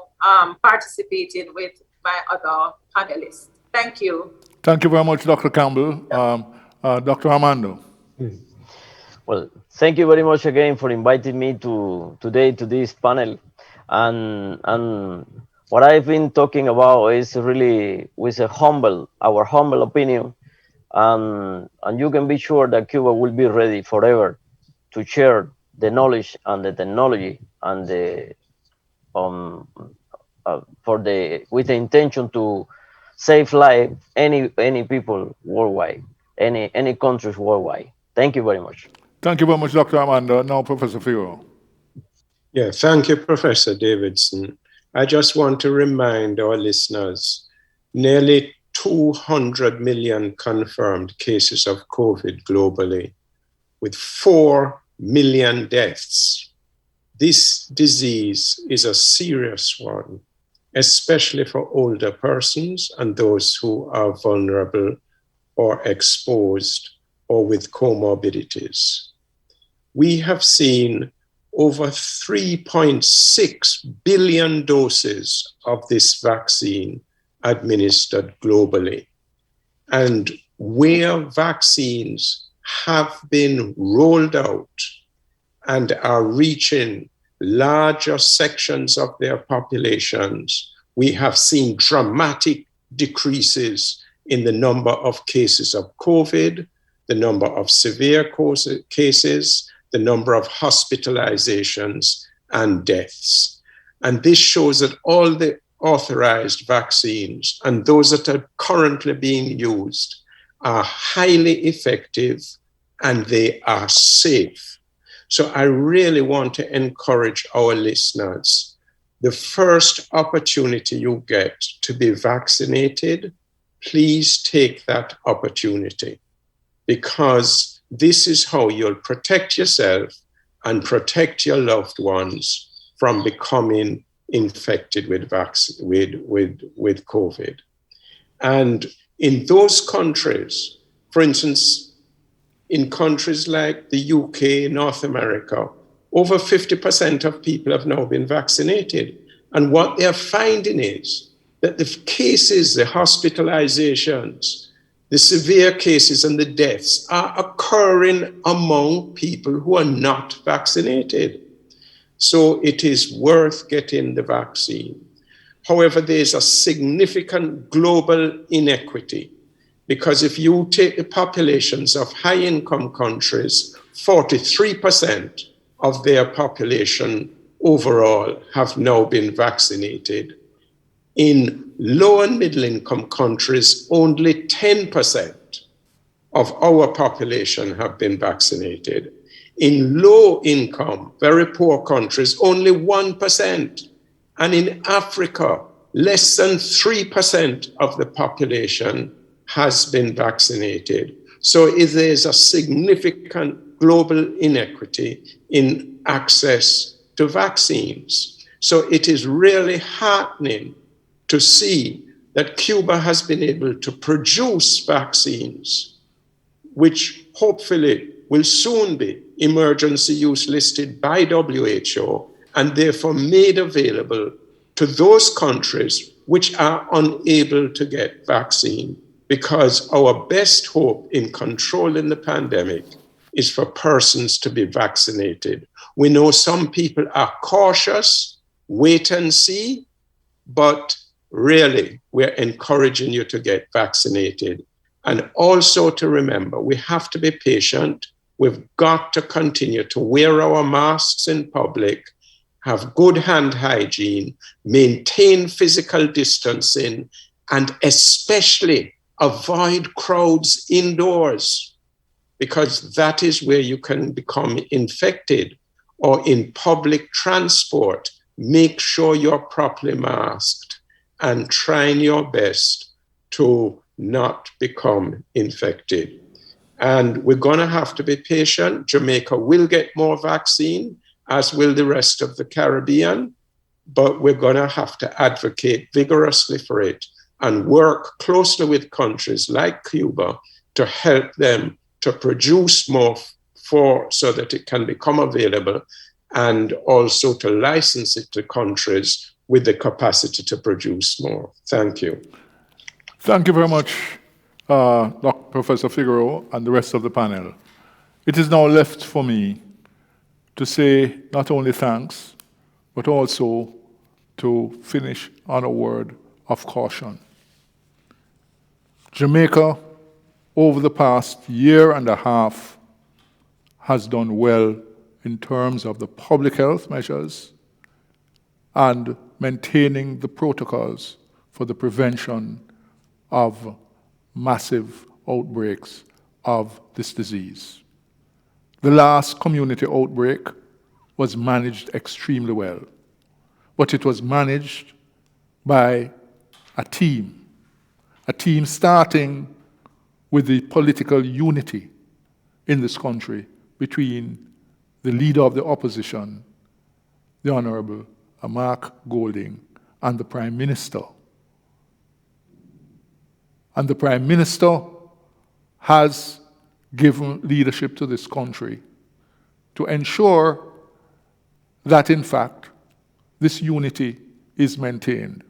H: participating with my other panelists. Thank you.
E: Thank you very much, Dr. Campbell. Dr. Armando.
F: Well, thank you very much again for inviting me today to this panel. And what I've been talking about is really with our humble opinion. And you can be sure that Cuba will be ready forever to share the knowledge and the technology and with the intention to save life any people worldwide, any countries worldwide. Thank you very much.
E: Thank you very much, Dr. Armando. Now, Professor Figueroa.
G: Yeah, thank you, Professor Davidson. I just want to remind our listeners, nearly 200 million confirmed cases of COVID globally, with 4 million deaths. This disease is a serious one, especially for older persons and those who are vulnerable or exposed or with comorbidities. We have seen over 3.6 billion doses of this vaccine administered globally. And where vaccines have been rolled out and are reaching larger sections of their populations, we have seen dramatic decreases in the number of cases of COVID, the number of severe cases, the number of hospitalizations and deaths. And this shows that all the authorized vaccines and those that are currently being used are highly effective and they are safe. So I really want to encourage our listeners, the first opportunity you get to be vaccinated, please take that opportunity, because this is how you'll protect yourself and protect your loved ones from becoming infected with COVID. And in those countries, for instance, in countries like the UK, North America, over 50% of people have now been vaccinated. And what they're finding is that the cases, the hospitalizations, the severe cases and the deaths are occurring among people who are not vaccinated. So it is worth getting the vaccine. However, there's a significant global inequity, because if you take the populations of high-income countries, 43% of their population overall have now been vaccinated. In low and middle-income countries, only 10% of our population have been vaccinated. In low-income, very poor countries, only 1%. And in Africa, less than 3% of the population has been vaccinated. So there's a significant global inequity in access to vaccines. So it is really heartening to see that Cuba has been able to produce vaccines, which hopefully will soon be emergency use listed by WHO and therefore made available to those countries which are unable to get vaccine, because our best hope in controlling the pandemic is for persons to be vaccinated. We know some people are cautious, wait and see, but really, we're encouraging you to get vaccinated. And also to remember, we have to be patient. We've got to continue to wear our masks in public, have good hand hygiene, maintain physical distancing, and especially avoid crowds indoors, because that is where you can become infected. Or in public transport, make sure you're properly masked and trying your best to not become infected. And we're going to have to be patient. Jamaica will get more vaccine, as will the rest of the Caribbean, but we're going to have to advocate vigorously for it. and work closely with countries like Cuba to help them to produce more so that it can become available, and also to license it to countries with the capacity to produce more. Thank you.
E: Thank you very much, Dr. Professor Figueroa and the rest of the panel. It is now left for me to say not only thanks, but also to finish on a word of caution. Jamaica, over the past year and a half, has done well in terms of the public health measures and maintaining the protocols for the prevention of massive outbreaks of this disease. The last community outbreak was managed extremely well, but it was managed by a team starting with the political unity in this country between the leader of the opposition, the Honorable Mark Golding, and the Prime Minister. And the Prime Minister has given leadership to this country to ensure that, in fact, this unity is maintained.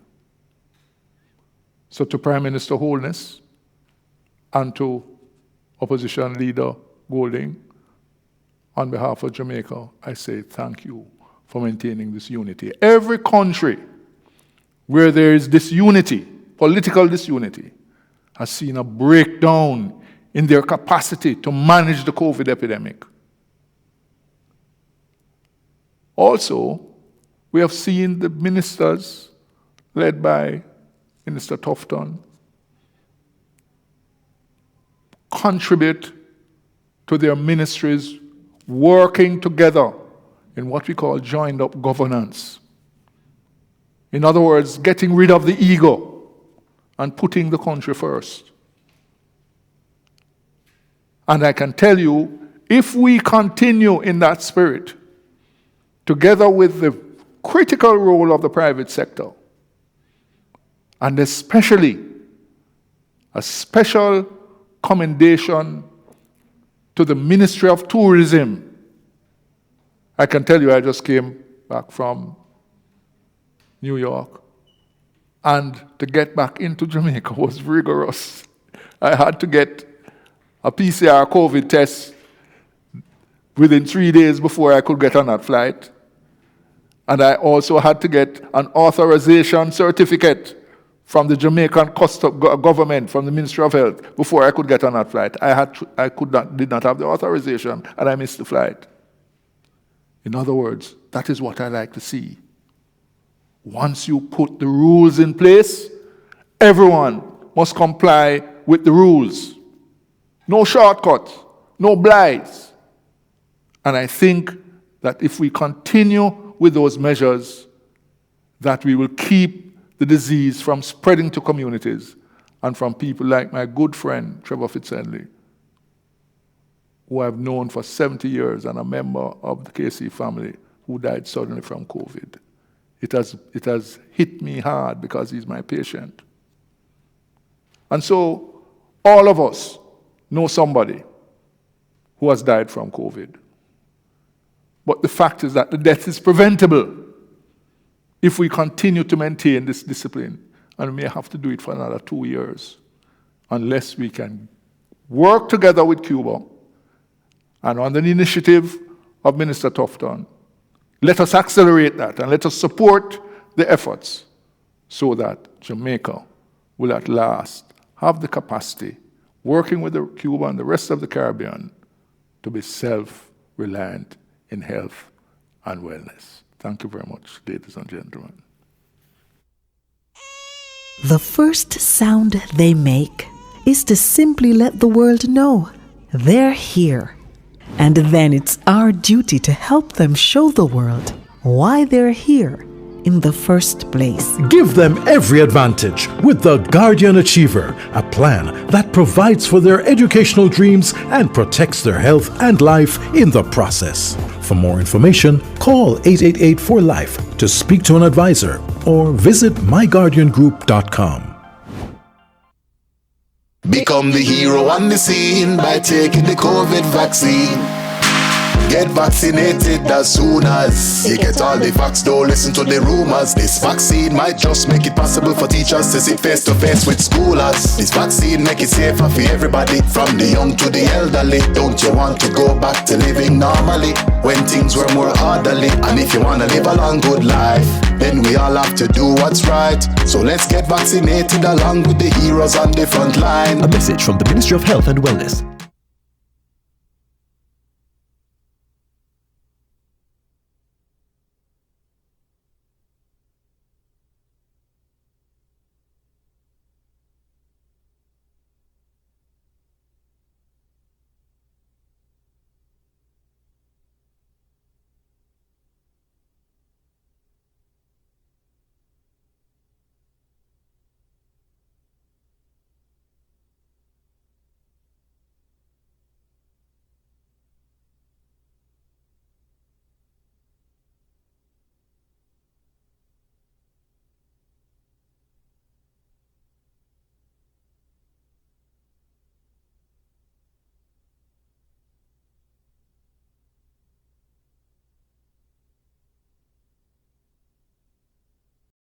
E: So to Prime Minister Holness and to Opposition Leader Golding, on behalf of Jamaica, I say thank you for maintaining this unity. Every country where there is disunity, political disunity, has seen a breakdown in their capacity to manage the COVID epidemic. Also, we have seen the ministers, led by Minister Tufton, contribute to their ministries working together in what we call joined-up governance. In other words, getting rid of the ego and putting the country first. And I can tell you, if we continue in that spirit, together with the critical role of the private sector, and especially a special commendation to the Ministry of Tourism. I can tell you, I just came back from New York, and to get back into Jamaica was rigorous. I had to get a PCR COVID test within 3 days before I could get on that flight. And I also had to get an authorization certificate from the Jamaican government, from the Ministry of Health, before I could get on that flight. Did not have the authorization, and I missed the flight. In other words, that is what I like to see. Once you put the rules in place, everyone must comply with the rules. No shortcuts, no blights. And I think that if we continue with those measures, that we will keep the disease from spreading to communities and from people like my good friend Trevor Fitzhenley, who I've known for 70 years and a member of the KC family, who died suddenly from COVID. It has hit me hard because he's my patient. And so all of us know somebody who has died from COVID. But the fact is that the death is preventable if we continue to maintain this discipline, and we may have to do it for another 2 years, unless we can work together with Cuba, and under the initiative of Minister Tufton, let us accelerate that, and let us support the efforts so that Jamaica will at last have the capacity, working with Cuba and the rest of the Caribbean, to be self-reliant in health and wellness. Thank you very much, ladies and gentlemen.
A: The first sound they make is to simply let the world know they're here. And then it's our duty to help them show the world why they're here in the first place.
B: Give them every advantage with the Guardian Achiever, a plan that provides for their educational dreams and protects their health and life in the process. For more information, call 888-4LIFE to speak to an advisor or visit myguardiangroup.com.
C: Become the hero on the scene by taking the COVID vaccine. Get vaccinated as soon as you get all the facts. Don't listen to the rumors. This vaccine might just make it possible for teachers to sit face to face with schoolers. This vaccine make it safer for everybody, from the young to the elderly. Don't you want to go back to living normally when things were more orderly? And if you wanna live a long good life, then we all have to do what's right. So let's get vaccinated along with the heroes on the front line.
D: A message from the Ministry of Health and Wellness.